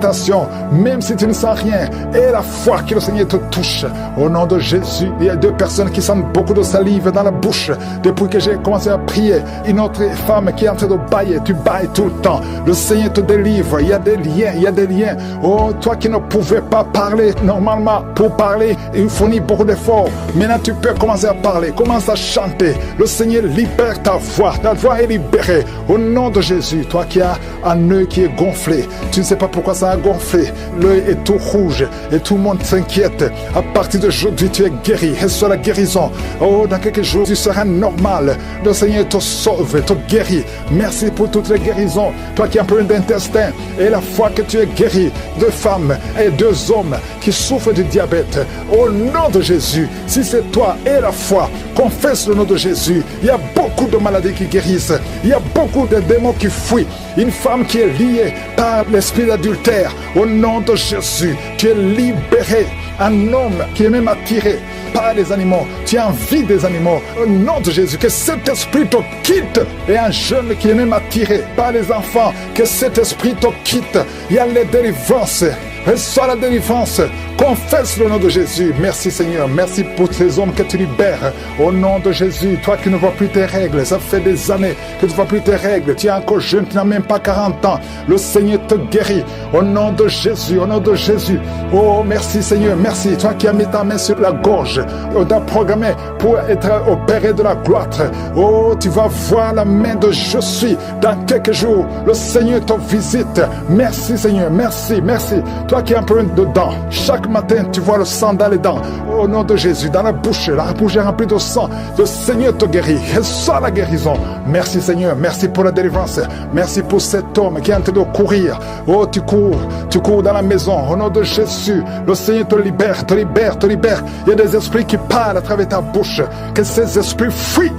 Même si tu ne sens rien, et la foi que le Seigneur te touche. Au nom de Jésus, il y a 2 personnes qui sentent beaucoup de salive dans la bouche. Depuis que j'ai commencé à prier, une autre femme qui est en train de bailler, tu bailles tout le temps. Le Seigneur te délivre. Il y a des liens, il y a des liens. Oh, toi qui ne pouvais pas parler normalement, pour parler, il fournit beaucoup d'efforts. Maintenant, tu peux commencer à parler, commence à chanter. Le Seigneur libère ta voix est libérée. Au nom de Jésus, toi qui as un œil qui est gonflé, tu ne sais pas pourquoi ça a gonflé, l'œil est tout rouge et tout le monde s'inquiète. À partir d'aujourd'hui, tu es guéri. Reçois la guérison. Oh, dans quelques jours, tu seras normal. Le Seigneur te sauve, te guérit. Merci pour toutes les guérisons. Toi qui as un problème d'intestin, et la foi que tu es guéri. 2 femmes et 2 hommes qui souffrent du diabète. Au nom de Jésus, si c'est toi et la foi, confesse le nom de Jésus. Il y a beaucoup de maladies qui guérissent. Il y a beaucoup de démons qui fuient. Une femme qui est liée par l'esprit d'adultère. Au nom de Jésus, tu es libéré. Un homme qui est même attiré par les animaux. Tu as envie des animaux. Au nom de Jésus, que cet esprit te quitte. Et un jeune qui est même attiré par les enfants, que cet esprit te quitte. Il y a les délivrances. Reçois la délivrance. Confesse le nom de Jésus. Merci Seigneur. Merci pour ces hommes que tu libères. Au nom de Jésus, toi qui ne vois plus tes règles, ça fait des années que tu ne vois plus tes règles. Tu es encore jeune, tu n'as même pas 40 ans. Le Seigneur te guérit. Au nom de Jésus, au nom de Jésus. Oh, merci Seigneur, merci. Toi qui as mis ta main sur la gorge, on t'a programmé pour être opéré de la cloître. Oh, tu vas voir la main de je suis. Dans quelques jours, le Seigneur te visite. Merci Seigneur, merci, merci. Toi qui as un problème de dents, chaque matin tu vois le sang dans les dents. Au nom de Jésus, dans la bouche est remplie de sang. Le Seigneur te guérit. Reçois la guérison. Merci Seigneur, merci pour la délivrance. Merci pour cet homme qui est en train de courir. Oh, tu cours dans la maison. Au nom de Jésus, le Seigneur te libère, te libère, te libère. Il y a des esprits qui parlent à travers ta bouche. Que ces esprits fuient.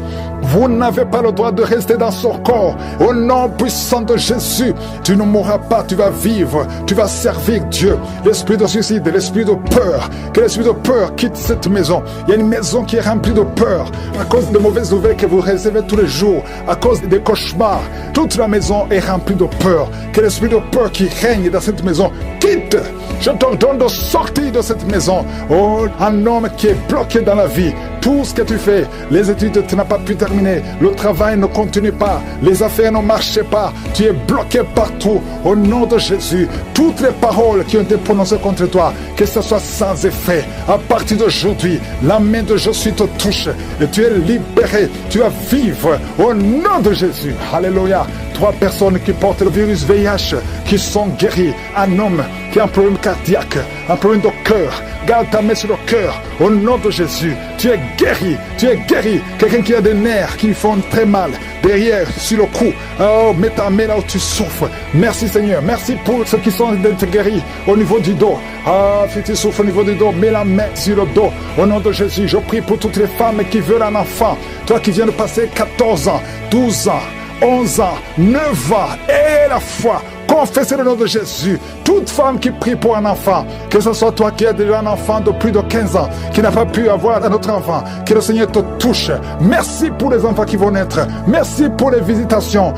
Vous n'avez pas le droit de rester dans son corps. Au nom puissant de Jésus, tu ne mourras pas, tu vas vivre, tu vas servir Dieu. L'esprit de suicide, l'esprit de peur, que l'esprit de peur quitte cette maison. Il y a une maison qui est remplie de peur à cause de mauvaises nouvelles que vous recevez tous les jours, à cause des cauchemars. Toute la maison est remplie de peur. Que l'esprit de peur qui règne dans cette maison quitte. Je t'ordonne de sortir de cette maison. Oh, un homme qui est bloqué dans la vie. Tout ce que tu fais, les études, tu n'as pas pu terminer. Le travail ne continue pas. Les affaires ne marchent pas. Tu es bloqué partout. Au nom de Jésus, toutes les paroles qui ont été prononcées contre toi, que ce soit sans effet. À partir d'aujourd'hui, la main de Jésus te touche et tu es libéré. Tu vas vivre au nom de Jésus. Alléluia. 3 personnes qui portent le virus VIH, qui sont guéries. Un homme qui a un problème cardiaque, un problème de cœur. Garde ta main sur le cœur. Au nom de Jésus, tu es guéri. Tu es guéri. Quelqu'un qui a des nerfs qui font très mal. Derrière, sur le cou. Oh, mets ta main là où tu souffres. Merci Seigneur. Merci pour ceux qui sont guéris au niveau du dos. Ah, si tu souffres au niveau du dos, mets la main sur le dos. Au nom de Jésus, je prie pour toutes les femmes qui veulent un enfant. Toi qui viens de passer 14 ans, 12 ans, 11 ans, 9 ans, et la foi. confessez le nom de Jésus. Toute femme qui prie pour un enfant, que ce soit toi qui as déjà un enfant de plus de 15 ans, qui n'a pas pu avoir un autre enfant, que le Seigneur te touche. Merci pour les enfants qui vont naître. Merci pour les visitations.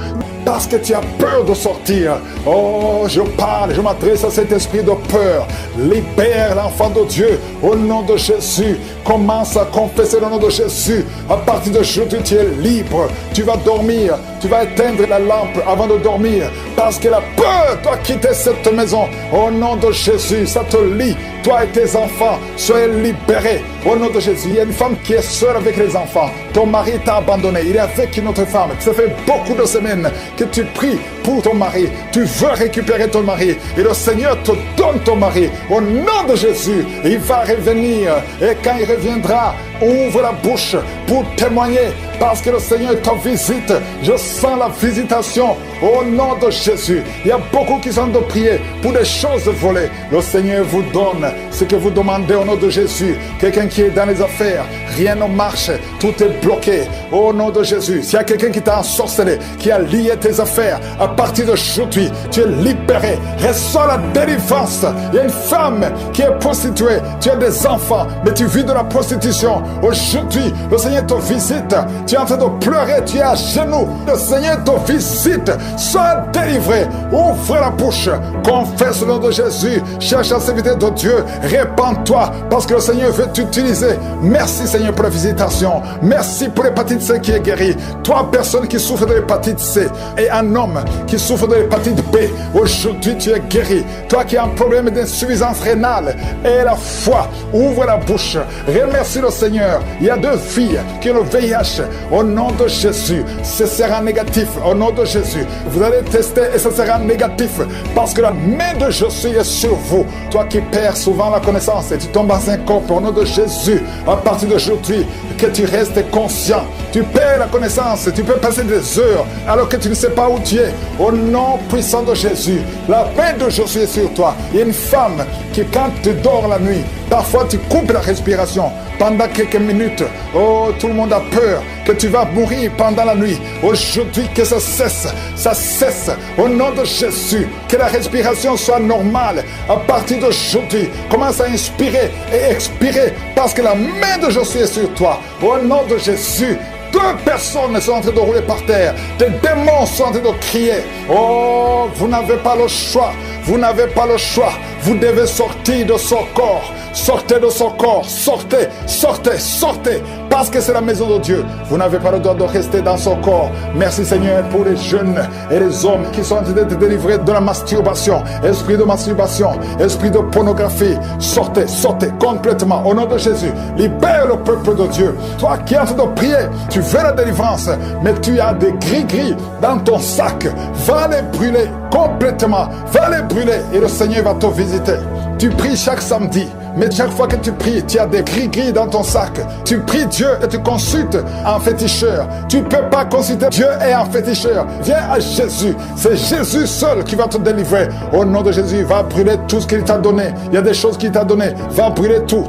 Parce que tu as peur de sortir. Oh, je parle, je m'adresse à cet esprit de peur. Libère l'enfant de Dieu au nom de Jésus. Commence à confesser le nom de Jésus. À partir d'aujourd'hui, tu es libre. Tu vas dormir. Tu vas éteindre la lampe avant de dormir. Parce que la peur doit quitter cette maison. Au nom de Jésus, ça te lie. Toi et tes enfants, soyez libérés. Au nom de Jésus, il y a une femme qui est seule avec les enfants. Ton mari t'a abandonné. Il est avec une autre femme. Ça fait beaucoup de semaines que tu pries pour ton mari. Tu veux récupérer ton mari. Et le Seigneur te donne ton mari. Au nom de Jésus, il va revenir. Et quand il reviendra, ouvre la bouche pour témoigner. Parce que le Seigneur te visite. Je sens la visitation. Au nom de Jésus. Il y a beaucoup qui sont de prier pour des choses volées. Le Seigneur vous donne ce que vous demandez au nom de Jésus. Quelqu'un qui est dans les affaires, rien ne marche, tout est bloqué. Au nom de Jésus. S'il y a quelqu'un qui t'a ensorcelé, qui a lié tes affaires, à partir d'aujourd'hui, tu es libéré. Reçois la délivrance. Il y a une femme qui est prostituée. Tu as des enfants, mais tu vis de la prostitution. Aujourd'hui, le Seigneur te visite. Tu es en train de pleurer, tu es à genoux. Le Seigneur te visite. Sois délivré. Ouvre la bouche. Confesse le nom de Jésus. Cherche la sécurité de Dieu. Répands-toi parce que le Seigneur veut t'utiliser. Merci Seigneur pour la visitation. Merci pour l'hépatite C qui est guérie. Toi, personne qui souffre de l'hépatite C et un homme qui souffre de l'hépatite B, aujourd'hui tu es guéri. Toi qui as un problème d'insuffisance rénale et la foi, ouvre la bouche. Remercie le Seigneur. Il y a 2 filles qui ont le VIH. Au nom de Jésus, ce sera négatif. Au nom de Jésus, vous allez tester et ce sera négatif parce que la main de Jésus est sur vous. Toi qui perds souvent la connaissance et tu tombes dans un corps, au nom de Jésus, à partir d'aujourd'hui, que tu restes conscient. Tu perds la connaissance, tu peux passer des heures alors que tu ne sais pas où tu es. Au nom puissant de Jésus, la main de Jésus est sur toi. Il y a une femme qui, quand tu dors la nuit, parfois tu coupes la respiration pendant quelques minutes. Oh, tout le monde a peur que tu vas mourir pendant la nuit. Aujourd'hui, que ça cesse. Ça cesse. Au nom de Jésus, que la respiration soit normale. À partir d'aujourd'hui, commence à inspirer et expirer parce que la main de Jésus est sur toi. Au nom de Jésus, 2 personnes sont en train de rouler par terre. Des démons sont en train de crier. Oh, vous n'avez pas le choix. Vous n'avez pas le choix. Vous devez sortir de son corps. Sortez de son corps. Sortez, sortez, sortez. Parce que c'est la maison de Dieu. Vous n'avez pas le droit de rester dans son corps. Merci Seigneur pour les jeunes et les hommes qui sont en train d'être délivrés de la masturbation. Esprit de masturbation, esprit de pornographie. Sortez, sortez complètement. Au nom de Jésus, libère le peuple de Dieu. Toi qui es en train de prier, tu veux la délivrance, mais tu as des gris-gris dans ton sac. Va les brûler complètement. Va les brûler et le Seigneur va te visiter. Tu pries chaque samedi, mais chaque fois que tu pries, tu as des gris-gris dans ton sac. Tu pries Dieu et tu consultes un féticheur. Tu ne peux pas consulter Dieu et un féticheur. Viens à Jésus. C'est Jésus seul qui va te délivrer. Au nom de Jésus, va brûler tout ce qu'il t'a donné. Il y a des choses qu'il t'a donné. Va brûler tout.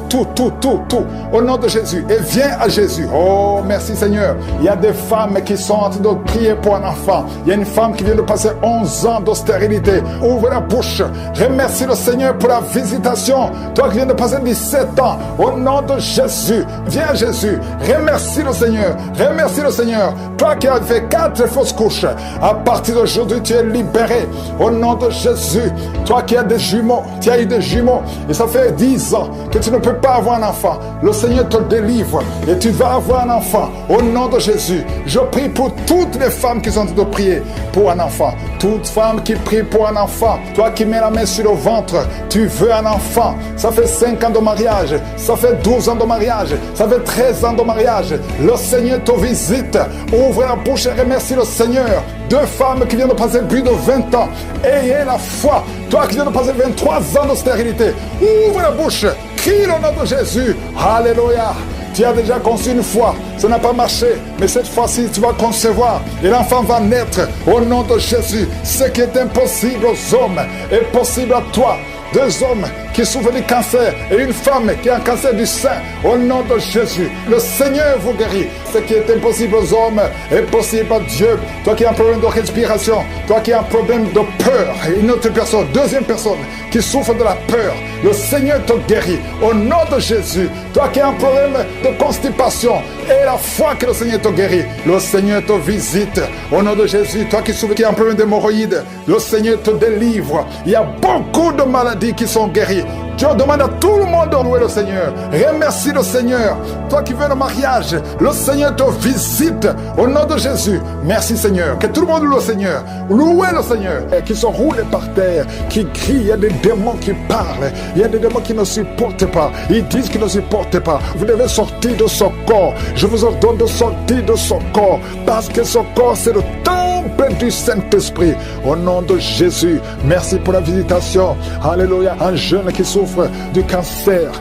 Au nom de Jésus. Et viens à Jésus. Oh, merci Seigneur. Il y a des femmes qui sont en train de prier pour un enfant. Il y a une femme qui vient de passer 11 ans de stérilité. Ouvre la bouche. Remercie le Seigneur pour la visitation. Toi qui viens de passer 17 ans. Au nom de Jésus. Viens à Jésus. Remercie le Seigneur. Remercie le Seigneur. Toi qui as fait 4 fausses couches. À partir d'aujourd'hui, tu es libéré. Au nom de Jésus. Toi qui as des jumeaux. Tu as eu des jumeaux. Et ça fait 10 ans que tu ne peux pas avoir un enfant. Le Seigneur te délivre. Et tu vas avoir un enfant. Au nom de Jésus. Je prie pour toutes les femmes qui sont en train de prier pour un enfant. Toute femme qui prie pour un enfant. Toi qui mets la main sur le ventre. Tu veux un enfant. Ça fait 5 ans de mariage. Ça fait 12 ans de mariage. Ça fait 13 ans de mariage. Le Seigneur te visite. Ouvre la bouche et remercie le Seigneur. 2 femmes qui viennent de passer plus de 20 ans. Ayez la foi. Toi qui viens de passer 23 ans de stérilité. Ouvre la bouche. Crie le nom de Jésus. Alléluia. Tu as déjà conçu une fois, ça n'a pas marché, mais cette fois-ci tu vas concevoir et l'enfant va naître au nom de Jésus. Ce qui est impossible aux hommes est possible à toi. 2 hommes qui souffrent du cancer et une femme qui a un cancer du sein. Au nom de Jésus, le Seigneur vous guérit. Ce qui est impossible aux hommes est possible à Dieu. Toi qui as un problème de respiration, toi qui as un problème de peur, et une autre personne, 2e personne qui souffre de la peur, le Seigneur te guérit. Au nom de Jésus, toi qui as un problème de constipation, et la foi que le Seigneur te guérit, le Seigneur te visite. Au nom de Jésus, toi qui souffres, qui as un problème d'hémorroïdes, le Seigneur te délivre. Il y a beaucoup de maladies qui sont guéries. Dieu demande à tout le monde de louer le Seigneur. Remercie le Seigneur. Toi qui veux le mariage, le Seigneur te visite. Au nom de Jésus, merci Seigneur. Que tout le monde loue le Seigneur. Louez le Seigneur. Qui sont roulés par terre, qui crient. Il y a des démons qui parlent. Il y a des démons qui ne supportent pas. Ils disent qu'ils ne supportent pas. Vous devez sortir de son corps. Je vous ordonne de sortir de son corps. Parce que son corps, c'est le temple du Saint-Esprit. Au nom de Jésus, merci pour la visitation. Alléluia. Un jeune qui souffre du cancer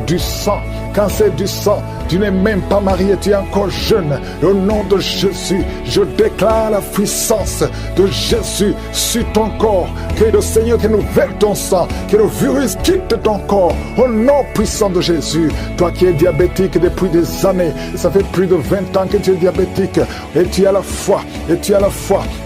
du sang. Cancer du sang, tu n'es même pas marié, tu es encore jeune. Au nom de Jésus, je déclare la puissance de Jésus sur ton corps. Que le Seigneur renouvelle ton sang, que le virus quitte ton corps. Au nom puissant de Jésus, toi qui es diabétique depuis des années, ça fait plus de 20 ans que tu es diabétique, et tu as la foi,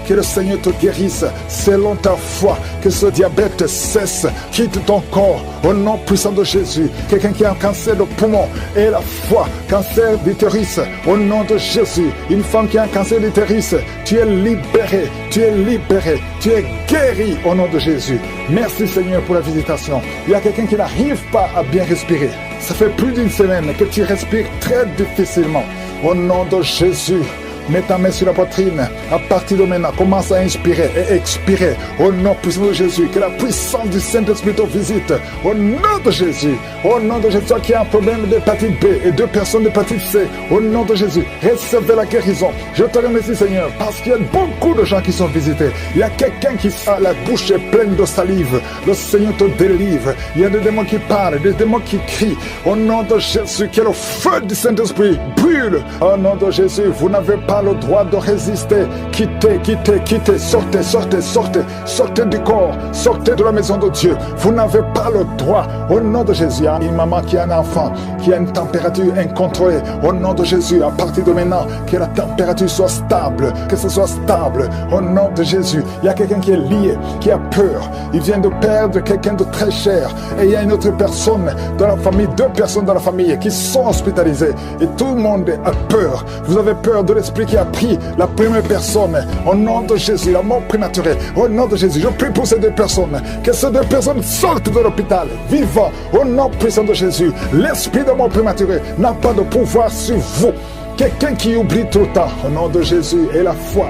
que le Seigneur te guérisse selon ta foi, que ce diabète cesse, quitte ton corps. Au nom puissant de Jésus, quelqu'un qui a un cancer de poumon, et la foi, cancer d'utérus, au nom de Jésus, une femme qui a un cancer d'utérus, tu es libéré, tu es guéri au nom de Jésus. Merci Seigneur pour la visitation. Il y a quelqu'un qui n'arrive pas à bien respirer. Ça fait plus d'une semaine que tu respires très difficilement. Au nom de Jésus, mets ta main sur la poitrine. À partir de maintenant, commence à inspirer et expirer. Au nom puissant de Jésus, que la puissance du Saint-Esprit te visite. Au nom de Jésus, toi qui as un problème d'hépatite B et 2 personnes d'hépatite C, au nom de Jésus, recevez la guérison. Je te remercie Seigneur, parce qu'il y a beaucoup de gens qui sont visités. Il y a quelqu'un qui a la bouche pleine de salive. Le Seigneur te délivre. Il y a des démons qui parlent, des démons qui crient. Au nom de Jésus, que le feu du Saint-Esprit brûle. Au nom de Jésus, vous n'avez pas le droit de résister. Quittez, sortez du corps, sortez de la maison de Dieu. Vous n'avez pas le droit. Au nom de Jésus, il y a une maman qui a un enfant qui a une température incontrôlée. Au nom de Jésus, à partir de maintenant, que la température soit stable, que ce soit stable. Au nom de Jésus, il y a quelqu'un qui est lié, qui a peur. Il vient de perdre quelqu'un de très cher. Et il y a une autre personne dans la famille, 2 personnes dans la famille qui sont hospitalisées. Et tout le monde a peur. Vous avez peur de l'esprit qui a pris la première personne. Au nom de Jésus, la mort prématurée. Au nom de Jésus, je prie pour ces 2 personnes. Que ces 2 personnes sortent de l'hôpital, vivant. Au nom puissant de Jésus, l'esprit de mort prématurée n'a pas de pouvoir sur vous. Quelqu'un qui oublie tout le temps, au nom de Jésus, et la foi.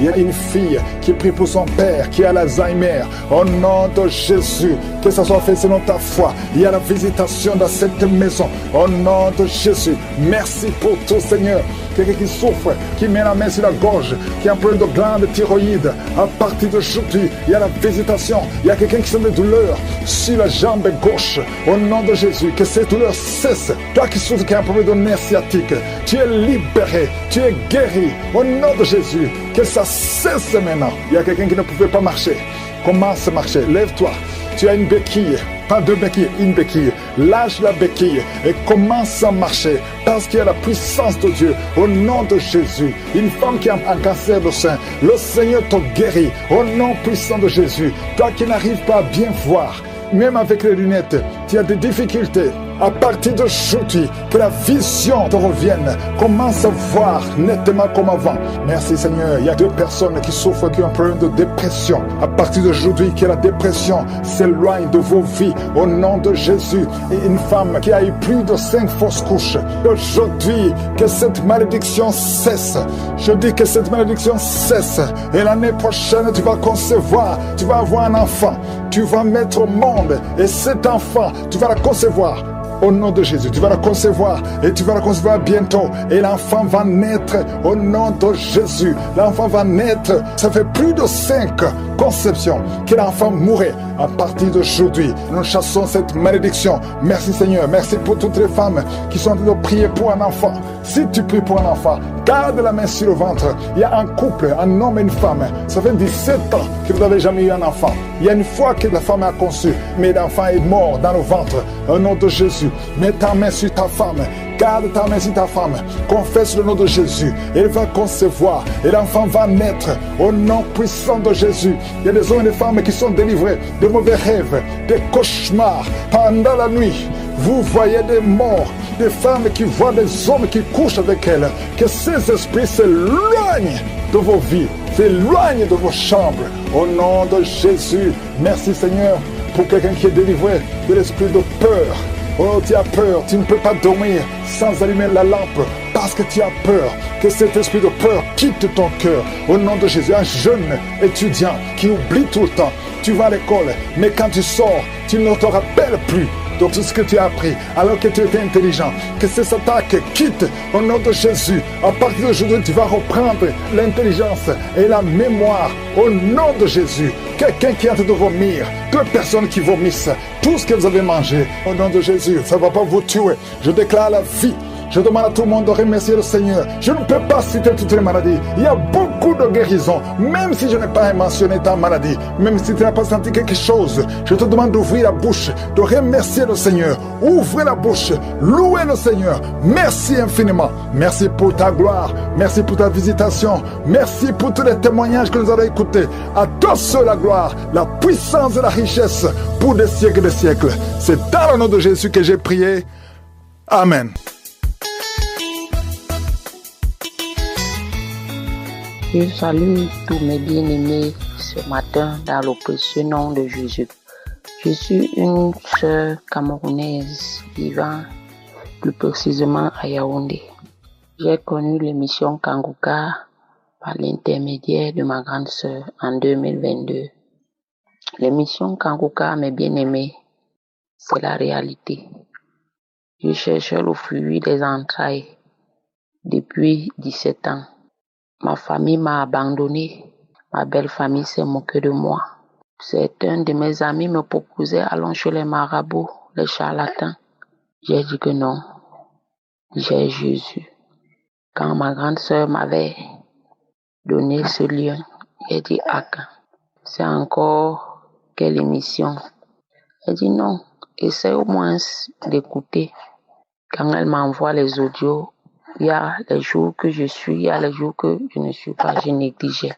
Il y a une fille qui prie pour son père, qui a l'Alzheimer. Au nom de Jésus, que ça soit fait selon ta foi. Il y a la visitation dans cette maison. Au nom de Jésus, merci pour tout, Seigneur. Quelqu'un qui souffre, qui met la main sur la gorge, qui a un problème de glande thyroïde. À partir d'aujourd'hui, il y a la visitation. Il y a quelqu'un qui sent des douleurs sur la jambe gauche. Au nom de Jésus, que ces douleurs cessent. Toi qui souffres, qui a un problème de nerf sciatique, tu es libéré, tu es guéri. Au nom de Jésus, que ça cesse maintenant. Il y a quelqu'un qui ne pouvait pas marcher. Commence à marcher, lève-toi. Tu as une béquille, pas 2 béquilles, une béquille. Lâche la béquille et commence à marcher parce qu'il y a la puissance de Dieu. Au nom de Jésus, une femme qui a un cancer de sein, le Seigneur te guérit. Au nom puissant de Jésus, toi qui n'arrives pas à bien voir, même avec les lunettes, tu as des difficultés. À partir d'aujourd'hui, que la vision te revienne. Commence à voir nettement comme avant. Merci Seigneur. Il y a 2 personnes qui souffrent, qui ont un problème de dépression. À partir d'aujourd'hui, que la dépression s'éloigne de vos vies. Au nom de Jésus. Et une femme qui a eu plus de 5 fausses couches. Aujourd'hui, que cette malédiction cesse. Je dis que cette malédiction cesse. Et l'année prochaine, tu vas concevoir. Tu vas avoir un enfant. Tu vas mettre au monde. Et cet enfant, tu vas la concevoir. Au nom de Jésus, tu vas la concevoir et tu vas la concevoir bientôt. Et l'enfant va naître au nom de Jésus. L'enfant va naître. Ça fait plus de 5 conception, que l'enfant mourrait. À partir d'aujourd'hui, nous chassons cette malédiction. Merci Seigneur, merci pour toutes les femmes qui sont en train de prier pour un enfant. Si tu pries pour un enfant, garde la main sur le ventre. Il y a un couple, un homme et une femme. Ça fait 17 ans que vous n'avez jamais eu un enfant. Il y a une fois que la femme a conçu, mais l'enfant est mort dans le ventre. Au nom de Jésus, mets ta main sur ta femme. Garde ta main sur ta femme. Confesse le nom de Jésus. Elle va concevoir et l'enfant va naître au nom puissant de Jésus. Il y a des hommes et des femmes qui sont délivrés de mauvais rêves, des cauchemars pendant la nuit. Vous voyez des morts, des femmes qui voient des hommes qui couchent avec elles. Que ces esprits s'éloignent de vos vies, s'éloignent de vos chambres. Au nom de Jésus, merci Seigneur pour quelqu'un qui est délivré de l'esprit de peur. Oh, tu as peur, tu ne peux pas dormir sans allumer la lampe parce que tu as peur. Que cet esprit de peur quitte ton cœur. Au nom de Jésus, un jeune étudiant qui oublie tout le temps. Tu vas à l'école, mais quand tu sors, tu ne te rappelles plus de tout ce que tu as appris alors que tu étais intelligent. Que ces attaques quittent au nom de Jésus. À partir d'aujourd'hui, tu vas reprendre l'intelligence et la mémoire au nom de Jésus. Quelqu'un qui est en train de vomir, 2 personnes qui vomissent tout ce que vous avez mangé au nom de Jésus, ça ne va pas vous tuer. Je déclare la vie. Je demande à tout le monde de remercier le Seigneur. Je ne peux pas citer toutes les maladies. Il y a beaucoup de guérisons. Même si je n'ai pas mentionné ta maladie, même si tu n'as pas senti quelque chose, je te demande d'ouvrir la bouche, de remercier le Seigneur. Ouvrez la bouche, louez le Seigneur. Merci infiniment. Merci pour ta gloire. Merci pour ta visitation. Merci pour tous les témoignages que nous allons écouter. À toi seul la gloire, la puissance et la richesse pour des siècles et des siècles. C'est dans le nom de Jésus que j'ai prié. Amen. Je salue tous mes bien-aimés ce matin dans le précieux nom de Jésus. Je suis une sœur camerounaise vivant plus précisément à Yaoundé. J'ai connu l'émission Kanguka par l'intermédiaire de ma grande sœur en 2022. L'émission Kanguka, mes bien-aimés, c'est la réalité. Je cherchais le fruit des entrailles depuis 17 ans. Ma famille m'a abandonné. Ma belle famille s'est moquée de moi. Certains de mes amis me proposaient allons chez les marabouts, les charlatans. J'ai dit que non. J'ai Jésus. Quand ma grande sœur m'avait donné ce lien, j'ai dit c'est encore quelle émission? Elle dit non, essaie au moins d'écouter. Quand elle m'envoie les audios, il y a les jours que je suis, il y a les jours que je ne suis pas, je négligeais.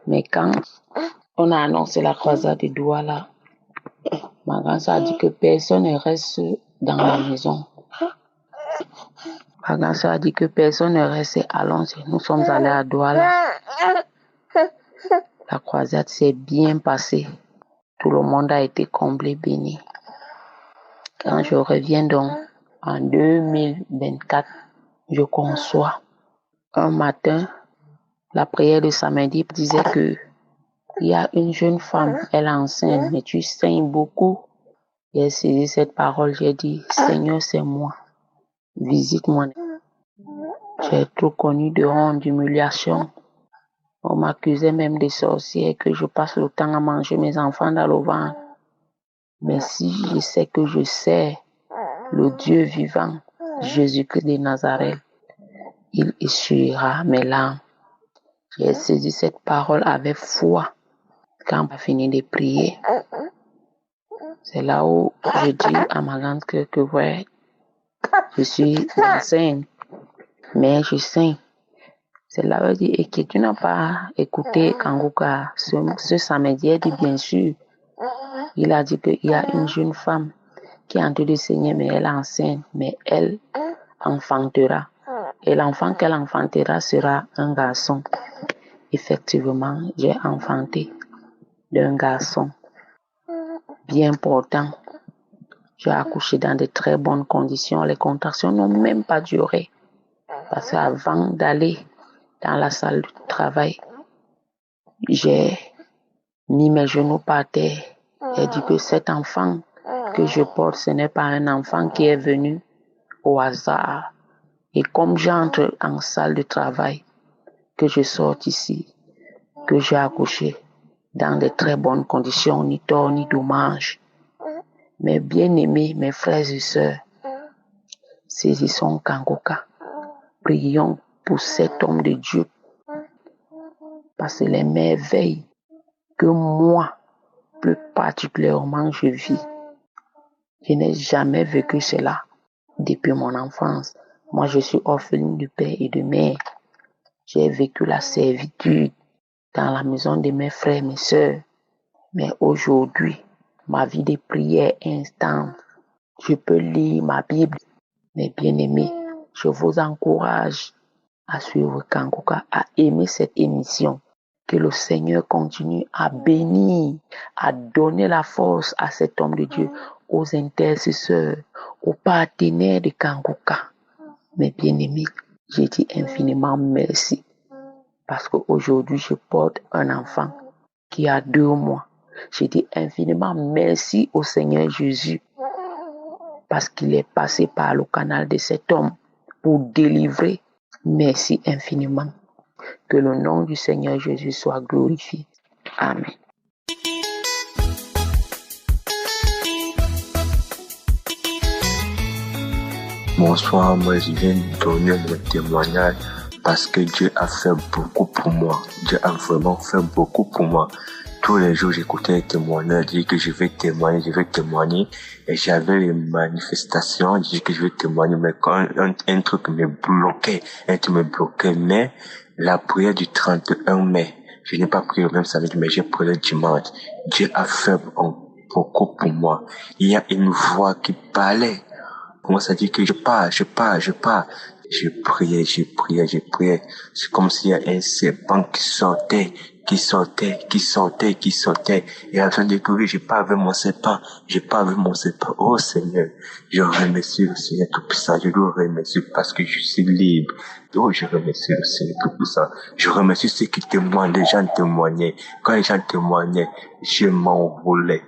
Mais quand on a annoncé la croisade de Douala, ma grand-sœur a dit que personne ne reste dans la maison. Ma grand-sœur a dit que personne ne reste, allons-y, nous sommes allés à Douala. La croisade s'est bien passée. Tout le monde a été comblé, béni. Quand je reviens donc en 2024, je conçois. Un matin, la prière de samedi disait que il y a une jeune femme, elle est enceinte, mais tu saignes beaucoup. J'ai saisi cette parole, j'ai dit, Seigneur, c'est moi. Visite-moi. J'ai trop connu de honte, d'humiliation. On m'accusait même de sorcière, que je passe le temps à manger mes enfants dans le ventre. Mais si je sais que je sais le Dieu vivant, Jésus-Christ de Nazareth, il essuiera mes larmes. J'ai saisi cette parole avec foi. Quand on a fini de prier, c'est là où je dis à ma grande sœur que ouais, je suis enceinte, mais je saigne. C'est là où elle dit, et que tu n'as pas écouté Kanguka ce samedi. Elle dit bien sûr. Il a dit qu'il y a une jeune femme qui est en train de saigner, mais elle est enceinte, mais elle enfantera. Et l'enfant qu'elle enfantera sera un garçon. Effectivement, j'ai enfanté d'un garçon bien portant. J'ai accouché dans de très bonnes conditions. Les contractions n'ont même pas duré. Parce qu'avant d'aller dans la salle de travail, j'ai mis mes genoux par terre. J'ai dit que cet enfant que je porte, ce n'est pas un enfant qui est venu au hasard. Et comme j'entre en salle de travail, que je sorte ici, que j'ai accouché, dans de très bonnes conditions, ni tort ni dommage. Mes bien-aimés, mes frères et sœurs, saisissons Kangoka. Prions pour cet homme de Dieu. Parce que les merveilles que moi, plus particulièrement, je vis, je n'ai jamais vécu cela depuis mon enfance. Moi, je suis orpheline de père et de mère. J'ai vécu la servitude dans la maison de mes frères et mes sœurs. Mais aujourd'hui, ma vie de prière est intense. Je peux lire ma Bible. Mes bien-aimés, je vous encourage à suivre Kangoka, à aimer cette émission. Que le Seigneur continue à bénir, à donner la force à cet homme de Dieu, aux intercesseurs, aux partenaires de Kangoka. Mes bien-aimés, j'ai dit infiniment merci. Parce qu'aujourd'hui, je porte un enfant qui a 2 mois. J'ai dit infiniment merci au Seigneur Jésus. Parce qu'il est passé par le canal de cet homme pour délivrer. Merci infiniment. Que le nom du Seigneur Jésus soit glorifié. Amen. Bonsoir, moi je viens de donner mon témoignage parce que Dieu a fait beaucoup pour moi. Dieu a vraiment fait beaucoup pour moi. Tous les jours, j'écoutais les témoignages, je dis que je vais témoigner. Et j'avais les manifestations, je dis que je vais témoigner, mais quand un truc me bloquait, mais la prière du 31 mai, je n'ai pas prié le même samedi, mais j'ai prié le dimanche. Dieu a fait beaucoup pour moi. Il y a une voix qui parlait. Comment ça dit que je pars. Je priais. C'est comme s'il y a un serpent qui sortait. Et à la fin de courir, j'ai pas vu mon serpent. Oh Seigneur, je remercie le Seigneur Tout-Puissant. Je le remercie parce que je suis libre. Oh, je remercie le Seigneur Tout-Puissant. Je remercie ceux qui témoignent. Les gens témoignaient. Quand les gens témoignaient, je m'enroulais.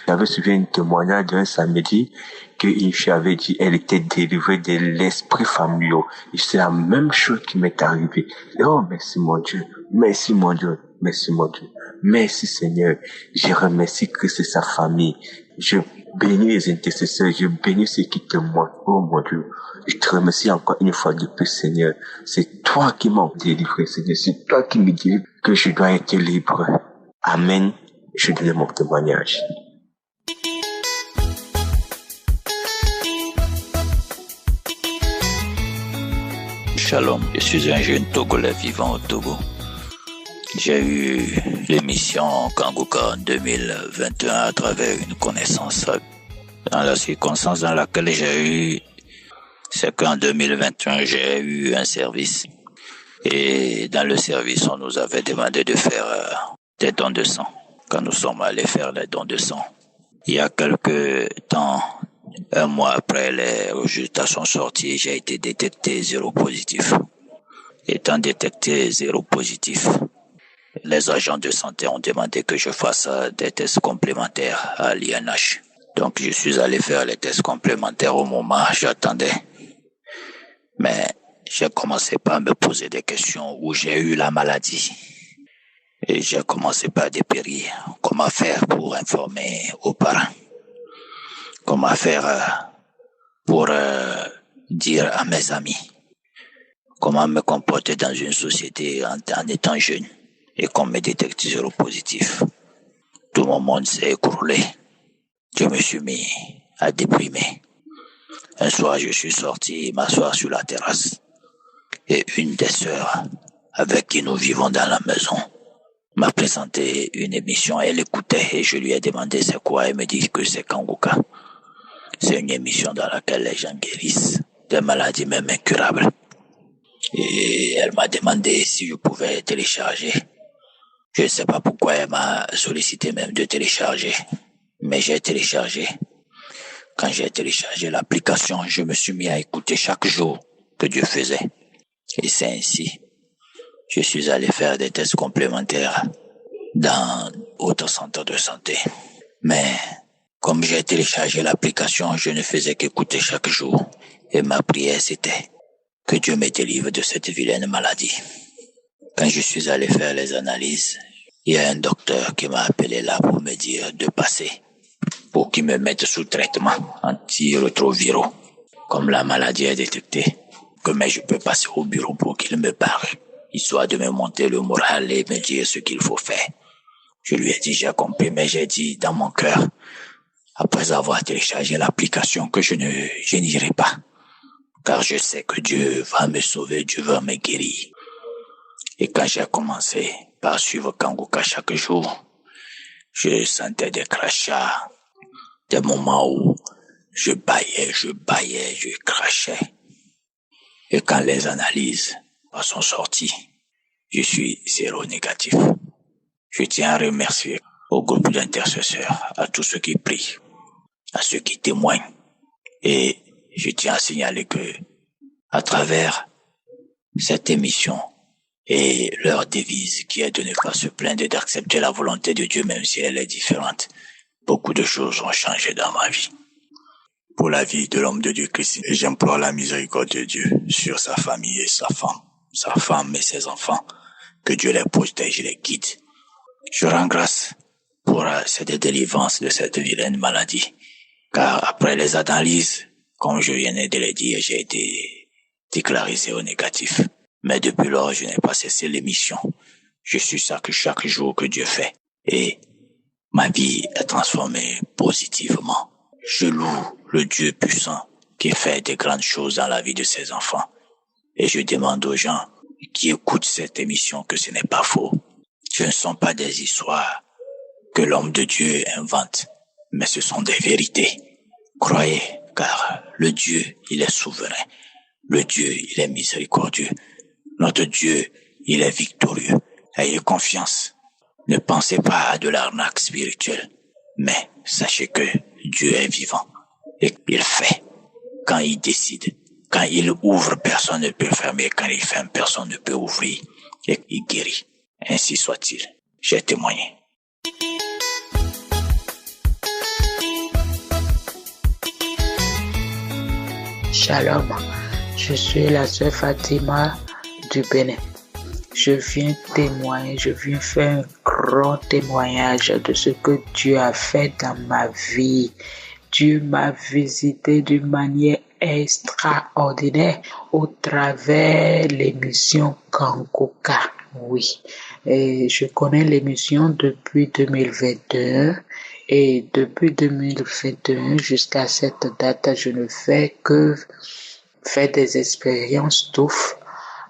J'avais suivi un témoignage d'un samedi qu'une fille avait dit elle était délivrée de l'esprit familial. Et c'est la même chose qui m'est arrivée. Oh, merci mon Dieu. Merci Seigneur. Je remercie Christ et sa famille. Je bénis les intercesseurs. Je bénis ceux qui témoignent. Oh mon Dieu. Je te remercie encore une fois de plus, Seigneur. C'est toi qui m'as délivré, Seigneur. C'est toi qui me dis que je dois être libre. Amen. Je donne mon témoignage. Shalom, je suis un jeune Togolais vivant au Togo. J'ai eu l'émission Kangoka en 2021 à travers une connaissance. Dans la circonstance dans laquelle j'ai eu, c'est qu'en 2021, j'ai eu un service. Et dans le service, on nous avait demandé de faire des dons de sang. Quand nous sommes allés faire les dons de sang, il y a quelques temps, 1 mois après les résultats sont sortis, j'ai été détecté séropositif. Étant détecté séropositif, les agents de santé ont demandé que je fasse des tests complémentaires à l'INH. Donc je suis allé faire les tests complémentaires au moment où j'attendais. Mais j'ai commencé par me poser des questions où j'ai eu la maladie. Et j'ai commencé par dépérir. Comment faire pour informer aux parents? Comment faire pour dire à mes amis? Comment me comporter dans une société en étant jeune et qu'on me détecte séropositif? Tout mon monde s'est écroulé. Je me suis mis à déprimer. Un soir, je suis sorti m'asseoir sur la terrasse et une des sœurs avec qui nous vivons dans la maison m'a présenté une émission. Elle écoutait et je lui ai demandé c'est quoi. Elle me dit que c'est Kangoka. C'est une émission dans laquelle les gens guérissent des maladies même incurables. Et elle m'a demandé si je pouvais télécharger. Je ne sais pas pourquoi elle m'a sollicité même de télécharger. Mais j'ai téléchargé. Quand j'ai téléchargé l'application, je me suis mis à écouter chaque jour que Dieu faisait. Et c'est ainsi. Je suis allé faire des tests complémentaires dans d'autres centres de santé. Mais comme j'ai téléchargé l'application, je ne faisais qu'écouter chaque jour. Et ma prière, c'était que Dieu me délivre de cette vilaine maladie. Quand je suis allé faire les analyses, Il y a un docteur qui m'a appelé là pour me dire de passer, pour qu'il me mette sous traitement antirétroviraux. Comme la maladie est détectée, mais je peux passer au bureau pour qu'il me parle, histoire de me monter le moral et me dire ce qu'il faut faire. Je lui ai dit, j'ai compris, mais j'ai dit dans mon cœur, après avoir téléchargé l'application, que je n'irai pas. Car je sais que Dieu va me sauver, Dieu va me guérir. Et quand j'ai commencé par suivre Kanguka chaque jour, je sentais des crachats, des moments où je bâillais, je crachais. Et quand les analyses sont sorties, je suis séronégatif. Je tiens à remercier au groupe d'intercesseurs, à tous ceux qui prient, à ceux qui témoignent. Et je tiens à signaler que, à travers cette émission et leur devise qui est de ne pas se plaindre et d'accepter la volonté de Dieu même si elle est différente, beaucoup de choses ont changé dans ma vie. Pour la vie de l'homme de Dieu Christ, et j'implore la miséricorde de Dieu sur sa famille et sa femme et ses enfants, que Dieu les protège et les guide. Je rends grâce pour cette délivrance de cette vilaine maladie, car après les analyses, comme je viens de le dire, j'ai été déclaré séronégatif. Mais depuis lors, je n'ai pas cessé l'émission. Je suis ça que chaque jour que Dieu fait. Et ma vie est transformée positivement. Je loue le Dieu puissant qui fait des grandes choses dans la vie de ses enfants. Et je demande aux gens qui écoutent cette émission que ce n'est pas faux. Ce ne sont pas des histoires que l'homme de Dieu invente, mais ce sont des vérités. Croyez, car le Dieu, il est souverain. Le Dieu, il est miséricordieux. Notre Dieu, il est victorieux. Ayez confiance. Ne pensez pas à de l'arnaque spirituelle, mais sachez que Dieu est vivant et qu'il fait. Quand il décide, quand il ouvre, personne ne peut fermer. Quand il ferme, personne ne peut ouvrir. Et il guérit. Ainsi soit-il. J'ai témoigné. Shalom, je suis la sœur Fatima du Bénin. Je viens témoigner, je viens faire un grand témoignage de ce que Dieu a fait dans ma vie. Dieu m'a visité d'une manière extraordinaire au travers l'émission Kanguka. Oui, et je connais l'émission depuis 2021 et depuis 2021 jusqu'à cette date, je ne fais que faire des expériences d'ouf.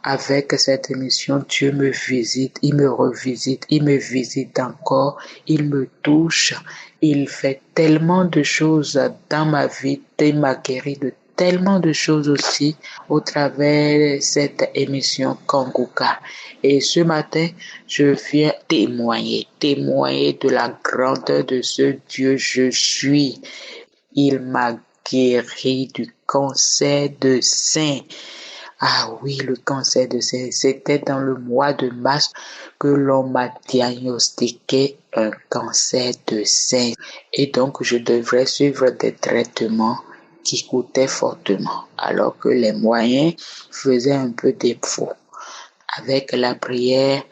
Avec cette émission, Dieu me visite, il me revisite, il me visite encore, il me touche, il fait tellement de choses dans ma vie, il m'a guéri de tellement de choses aussi au travers de cette émission Kanguka. Et ce matin, je viens témoigner de la grandeur de ce Dieu je suis. Il m'a guéri du cancer de sein. Ah oui, le cancer de sein, c'était dans le mois de mars que l'on m'a diagnostiqué un cancer de sein. Et donc, je devrais suivre des traitements qui coûtaient fortement, alors que les moyens faisaient un peu défaut. Avec la prière,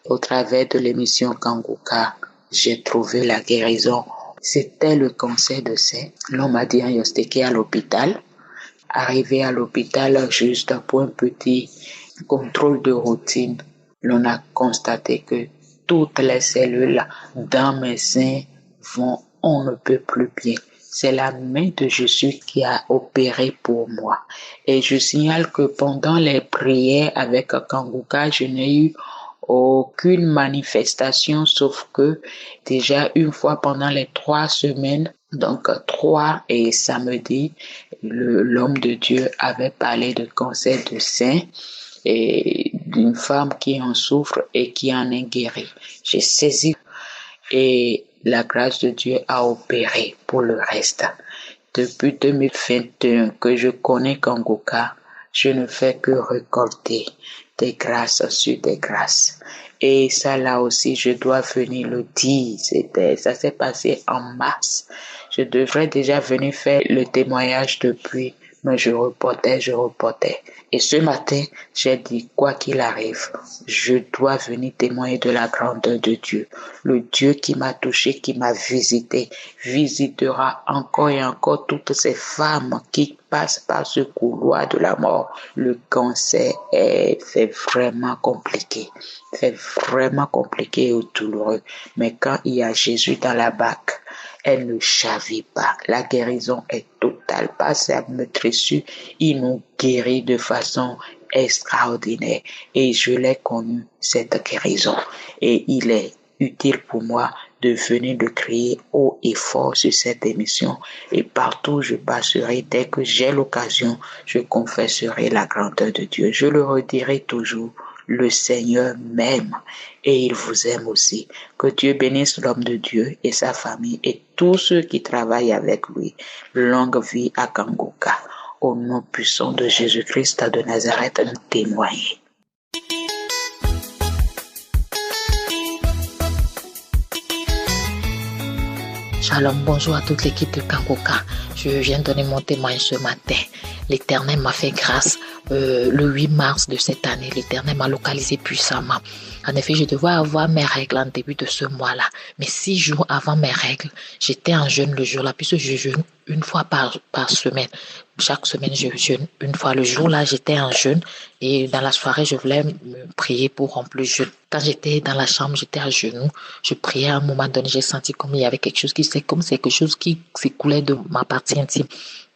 au travers de l'émission Kanguka, j'ai trouvé la guérison. C'était le cancer de sein. L'on m'a diagnostiqué à l'hôpital. Arrivé à l'hôpital juste pour un petit contrôle de routine, l'on a constaté que toutes les cellules dans mes seins on ne peut plus bien. C'est la main de Jésus qui a opéré pour moi. Et je signale que pendant les prières avec Kanguka, je n'ai eu aucune manifestation, sauf que déjà une fois pendant les 3 semaines, donc 3 et samedi, l'homme de Dieu avait parlé de cancer de sein et d'une femme qui en souffre et qui en est guérie. J'ai saisi et la grâce de Dieu a opéré pour le reste. Depuis 2021 que je connais Kanguka, je ne fais que récolter des grâces sur des grâces. Et ça là aussi, je dois venir le dire. Ça s'est passé en mars. Je devrais déjà venir faire le témoignage depuis Mais je reportais. Et ce matin, j'ai dit, quoi qu'il arrive, je dois venir témoigner de la grandeur de Dieu. Le Dieu qui m'a touché, qui m'a visité, visitera encore et encore toutes ces femmes qui passent par ce couloir de la mort. Le cancer c'est vraiment compliqué. C'est vraiment compliqué et douloureux. Mais quand il y a Jésus dans la barque, elle ne chavire pas. La guérison est totale. Par sa maîtrise, il nous guérit de façon extraordinaire. Et je l'ai connu, cette guérison. Et il est utile pour moi de venir de crier haut et fort sur cette émission. Et partout où je passerai, dès que j'ai l'occasion, je confesserai la grandeur de Dieu. Je le redirai toujours. Le Seigneur m'aime et il vous aime aussi. Que Dieu bénisse l'homme de Dieu et sa famille et tous ceux qui travaillent avec lui. Longue vie à Kangoka. Au nom puissant de Jésus-Christ de Nazareth, nous témoignons. Shalom, bonjour à toute l'équipe de Kangoka. Je viens donner mon témoignage ce matin. L'Éternel m'a fait grâce. Le 8 mars de cette année, l'Éternel m'a localisé puissamment. En effet, je devais avoir mes règles en début de ce mois-là. Mais 6 jours avant mes règles, j'étais en jeûne le jour-là, puisque je jeûne une fois par semaine. Chaque semaine, je jeûne une fois. Le jour-là, j'étais en jeûne et dans la soirée, je voulais me prier pour rompre le jeûne. Quand j'étais dans la chambre, j'étais à genoux. Je priais à un moment donné, j'ai senti comme il y avait quelque chose qui s'écoulait de ma partie intime.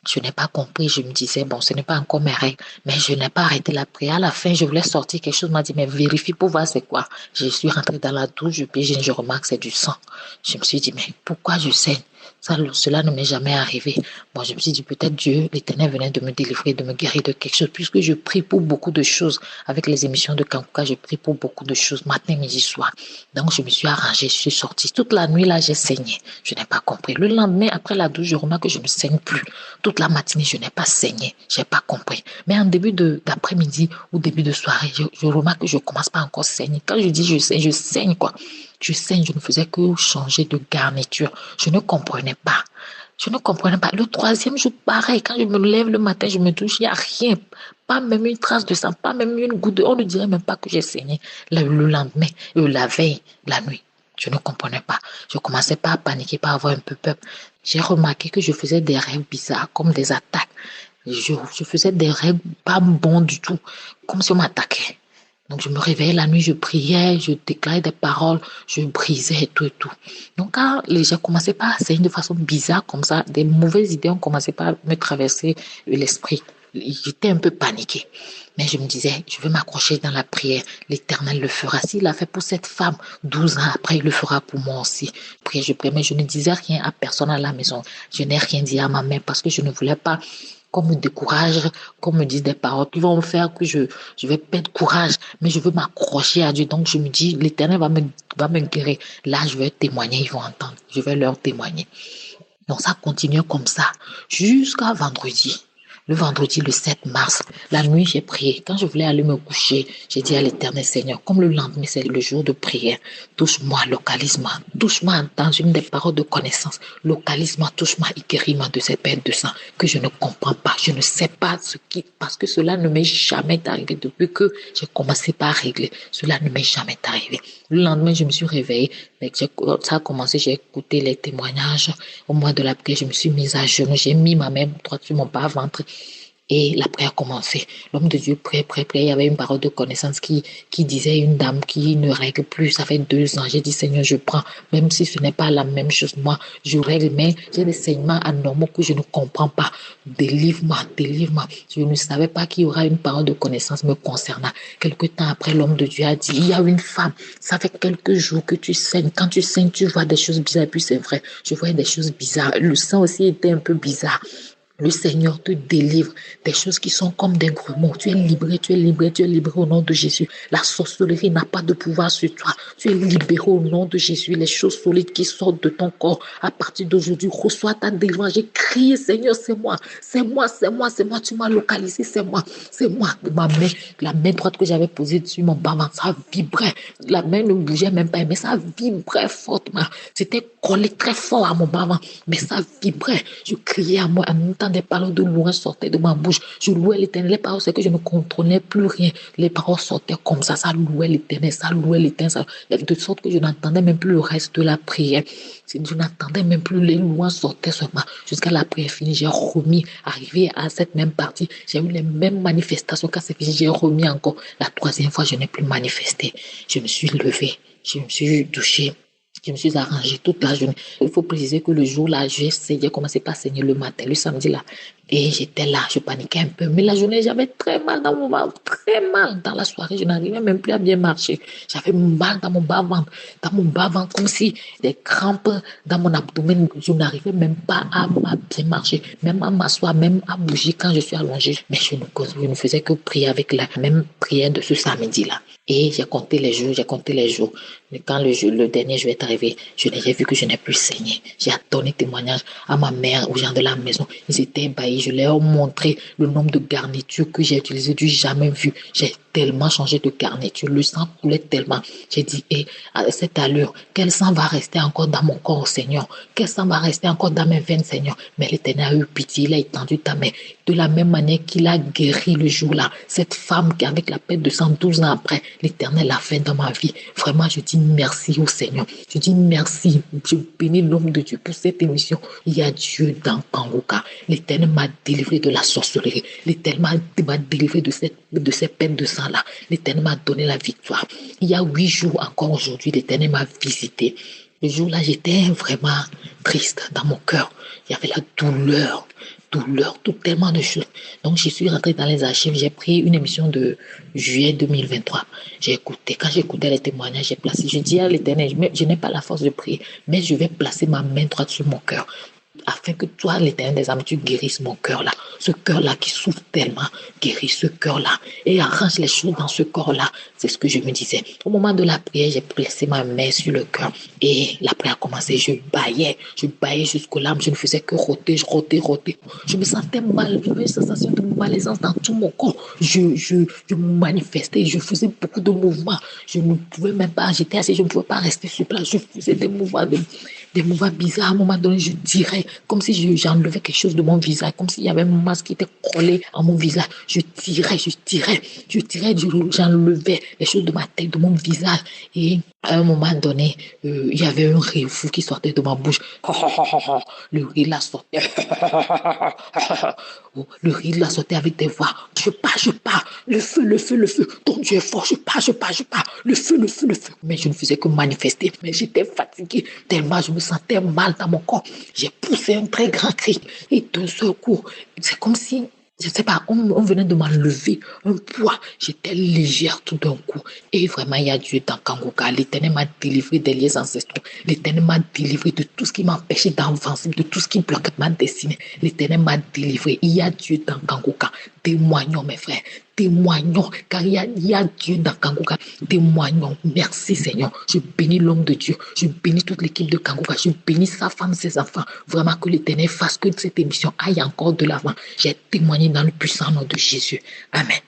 Je n'ai pas compris, je me disais, bon, ce n'est pas encore mes règles, mais je n'ai pas arrêté la prière. À la fin, je voulais sortir, quelque chose m'a dit, mais vérifie pour voir c'est quoi. Je suis rentrée dans la douche, puis je remarque c'est du sang. Je me suis dit, mais pourquoi je saigne? Cela ne m'est jamais arrivé. Bon, je me suis dit, peut-être Dieu, l'Éternel venait de me délivrer, de me guérir de quelque chose, puisque je prie pour beaucoup de choses. Avec les émissions de Kangoka, je prie pour beaucoup de choses, matin, midi, soir. Donc, je me suis arrangée, je suis sortie. Toute la nuit, là, j'ai saigné. Je n'ai pas compris. Le lendemain, après la douche, je remarque que je ne saigne plus. Toute la matinée, je n'ai pas saigné. Je n'ai pas compris. Mais en début d'après-midi ou début de soirée, je remarque que je commence pas encore à saigner. Quand je dis je saigne, quoi. Je saigne, je ne faisais que changer de garniture. Je ne comprenais pas. Le 3e jour, pareil, quand je me lève le matin, je me touche, il n'y a rien. Pas même une trace de sang, pas même une goutte on ne dirait même pas que j'ai saigné. Le lendemain, la veille, la nuit. Je ne comprenais pas. Je commençais pas à paniquer, pas à avoir un peu peur. J'ai remarqué que je faisais des rêves bizarres, comme des attaques. Je faisais des rêves pas bons du tout, comme si on m'attaquait. Donc, je me réveillais la nuit, je priais, je déclarais des paroles, je brisais et tout et tout. Donc, quand les gens commençaient pas à saigner de façon bizarre comme ça, des mauvaises idées ont commencé à me traverser l'esprit. J'étais un peu paniquée. Mais je me disais, je vais m'accrocher dans la prière. L'Éternel le fera. S'il l'a fait pour cette femme, 12 ans après, il le fera pour moi aussi. Je priais, mais je ne disais rien à personne à la maison. Je n'ai rien dit à ma mère parce que je ne voulais pas qu'on me décourage, qu'on me dise des paroles qui vont me faire que je vais perdre courage, mais je veux m'accrocher à Dieu. Donc je me dis, l'Éternel va me guérir. Là, je vais témoigner, ils vont entendre. Je vais leur témoigner. Donc ça continue comme ça jusqu'à vendredi. Le vendredi, le 7 mars, la nuit, j'ai prié. Quand je voulais aller me coucher, j'ai dit à l'Éternel Seigneur, comme le lendemain, c'est le jour de prière, touche-moi, localise-moi, touche-moi dans une des paroles de connaissance, localise-moi, touche-moi et guéris-moi de cette perte de sang que je ne comprends pas, je ne sais pas parce que cela ne m'est jamais arrivé depuis que j'ai commencé par régler. Cela ne m'est jamais arrivé. Le lendemain, je me suis réveillée, ça a commencé, j'ai écouté les témoignages. Au mois de la prière, je me suis mise à genoux, j'ai mis ma main droite sur mon bas-ventre. Et la prière a commencé. L'homme de Dieu priait. Il y avait une parole de connaissance qui disait une dame qui ne règle plus. Ça fait 2 ans. J'ai dit, Seigneur, je prends. Même si ce n'est pas la même chose, moi, je règle. Mais j'ai des saignements anormaux que je ne comprends pas. Délivre-moi. Je ne savais pas qu'il y aura une parole de connaissance me concernant. Quelque temps après, l'homme de Dieu a dit, il y a une femme. Ça fait quelques jours que tu saignes. Quand tu saignes, tu vois des choses bizarres. Et puis c'est vrai, je voyais des choses bizarres. Le sang aussi était un peu bizarre. Le Seigneur te délivre des choses qui sont comme des grumeaux. Tu es libéré au nom de Jésus. La sorcellerie n'a pas de pouvoir sur toi. Tu es libéré au nom de Jésus. Les choses solides qui sortent de ton corps, à partir d'aujourd'hui, reçois ta délivrance. J'ai crié, Seigneur, c'est moi. Tu m'as localisé, c'est moi. Ma main, la main droite que j'avais posée dessus mon bas-ventre, ça vibrait. La main ne bougeait même pas, mais ça vibrait fortement. C'était collé très fort à mon bas-ventre, mais ça vibrait. Je criais à moi, en même temps des paroles de loin sortaient de ma bouche. Je louais l'Éternel. Les paroles, c'est que je ne contrôlais plus rien. Les paroles sortaient comme ça louait l'Éternel, ça louait l'Éternel, de sorte que je n'entendais même plus le reste de la prière. Je n'entendais même plus, les louanges sortaient seulement. Jusqu'à la prière finie, j'ai remis, arrivé à cette même partie, j'ai eu les mêmes manifestations. Quand c'est fini, j'ai remis encore. La troisième fois, je n'ai plus manifesté. Je me suis levé, je me suis douché. Je me suis arrangée toute la journée. Il faut préciser que le jour-là, j'ai commencé par saigner le matin, le samedi-là. Et j'étais là, je paniquais un peu. Mais la journée, j'avais très mal dans mon bas, très mal. Dans la soirée, je n'arrivais même plus à bien marcher. J'avais mal dans mon bas-ventre, comme si des crampes dans mon abdomen. Je n'arrivais même pas à bien marcher, même à m'asseoir, même à bouger quand je suis allongée. Mais je ne faisais que prier avec la même prière de ce samedi-là. Et j'ai compté les jours. Mais quand le dernier jour est arrivé, j'ai vu que je n'ai plus saigné. J'ai donné témoignage à ma mère, aux gens de la maison. Ils étaient ébahis. Je leur ai montré le nombre de garnitures que j'ai utilisées du jamais vu. J'ai tellement changé de garniture. Le sang coulait tellement. J'ai dit, à cette allure, quel sang va rester encore dans mon corps, Seigneur? Quel sang va rester encore dans mes veines, Seigneur? Mais l'Éternel a eu pitié. Il a étendu ta main. De la même manière qu'il a guéri le jour-là, cette femme qui, avec la perte de sang 12 ans après, l'Éternel l'a fait dans ma vie. Vraiment, je dis merci au Seigneur. Je dis merci. Je bénis l'homme de Dieu pour cette émission. Il y a Dieu dans Kangoka. L'Éternel m'a délivré de la sorcellerie. L'Éternel m'a délivré de ces pertes de sang-là. L'Éternel m'a donné la victoire. Il y a 8 jours encore aujourd'hui, l'Éternel m'a visité. Le jour-là, j'étais vraiment triste dans mon cœur. Il y avait la douleur, tellement de choses. Donc, je suis rentrée dans les archives, j'ai pris une émission de juillet 2023. Quand j'écoutais les témoignages, je dis à l'Éternel, je n'ai pas la force de prier, mais je vais placer ma main droite sur mon cœur, afin que toi, l'Éternel des âmes, tu guérisses mon cœur-là. Ce cœur-là qui souffre tellement, guéris ce cœur-là et arrange les choses dans ce corps-là. C'est ce que je me disais. Au moment de la prière, j'ai placé ma main sur le cœur et la prière a commencé. Je baillais jusqu'aux larmes. Je ne faisais que roter. Je me sentais mal. J'avais une sensation de malaisance dans tout mon corps. Je me manifestais. Je faisais beaucoup de mouvements. Je ne pouvais même pas, j'étais assis, je ne pouvais pas rester sur place. Je faisais des mouvements bizarres. À un moment donné, je dirais, comme si j'enlevais quelque chose de mon visage, comme s'il y avait un masque qui était collé à mon visage. Je tirais, j'enlevais les choses de ma tête, de mon visage. Et à un moment donné, il y avait un rire fou qui sortait de ma bouche. Le rire là sortait. Le rire là sortait avec des voix. Je pars. Le feu. Ton Dieu est fort. Je pars. Le feu. Mais je ne faisais que manifester. Mais j'étais fatiguée tellement je me sentais mal dans mon corps. J'ai poussé un très grand cri. Et d'un seul coup, c'est comme si, je ne sais pas, on venait de m'enlever un poids. J'étais légère tout d'un coup. Et vraiment, il y a Dieu dans Kangoka. L'Éternel m'a délivré des liens ancestraux. L'Éternel m'a délivré de tout ce qui m'empêchait d'avancer, de tout ce qui bloquait ma destinée. L'Éternel m'a délivré. Il y a Dieu dans Kangoka. Témoignons, mes frères. Témoignons, car il y a Dieu dans Kangoka. Témoignons. Merci Seigneur. Je bénis l'homme de Dieu. Je bénis toute l'équipe de Kangoka. Je bénis sa femme, ses enfants. Vraiment que l'Éternel fasse que cette émission aille encore de l'avant. J'ai témoigné dans le puissant nom de Jésus. Amen.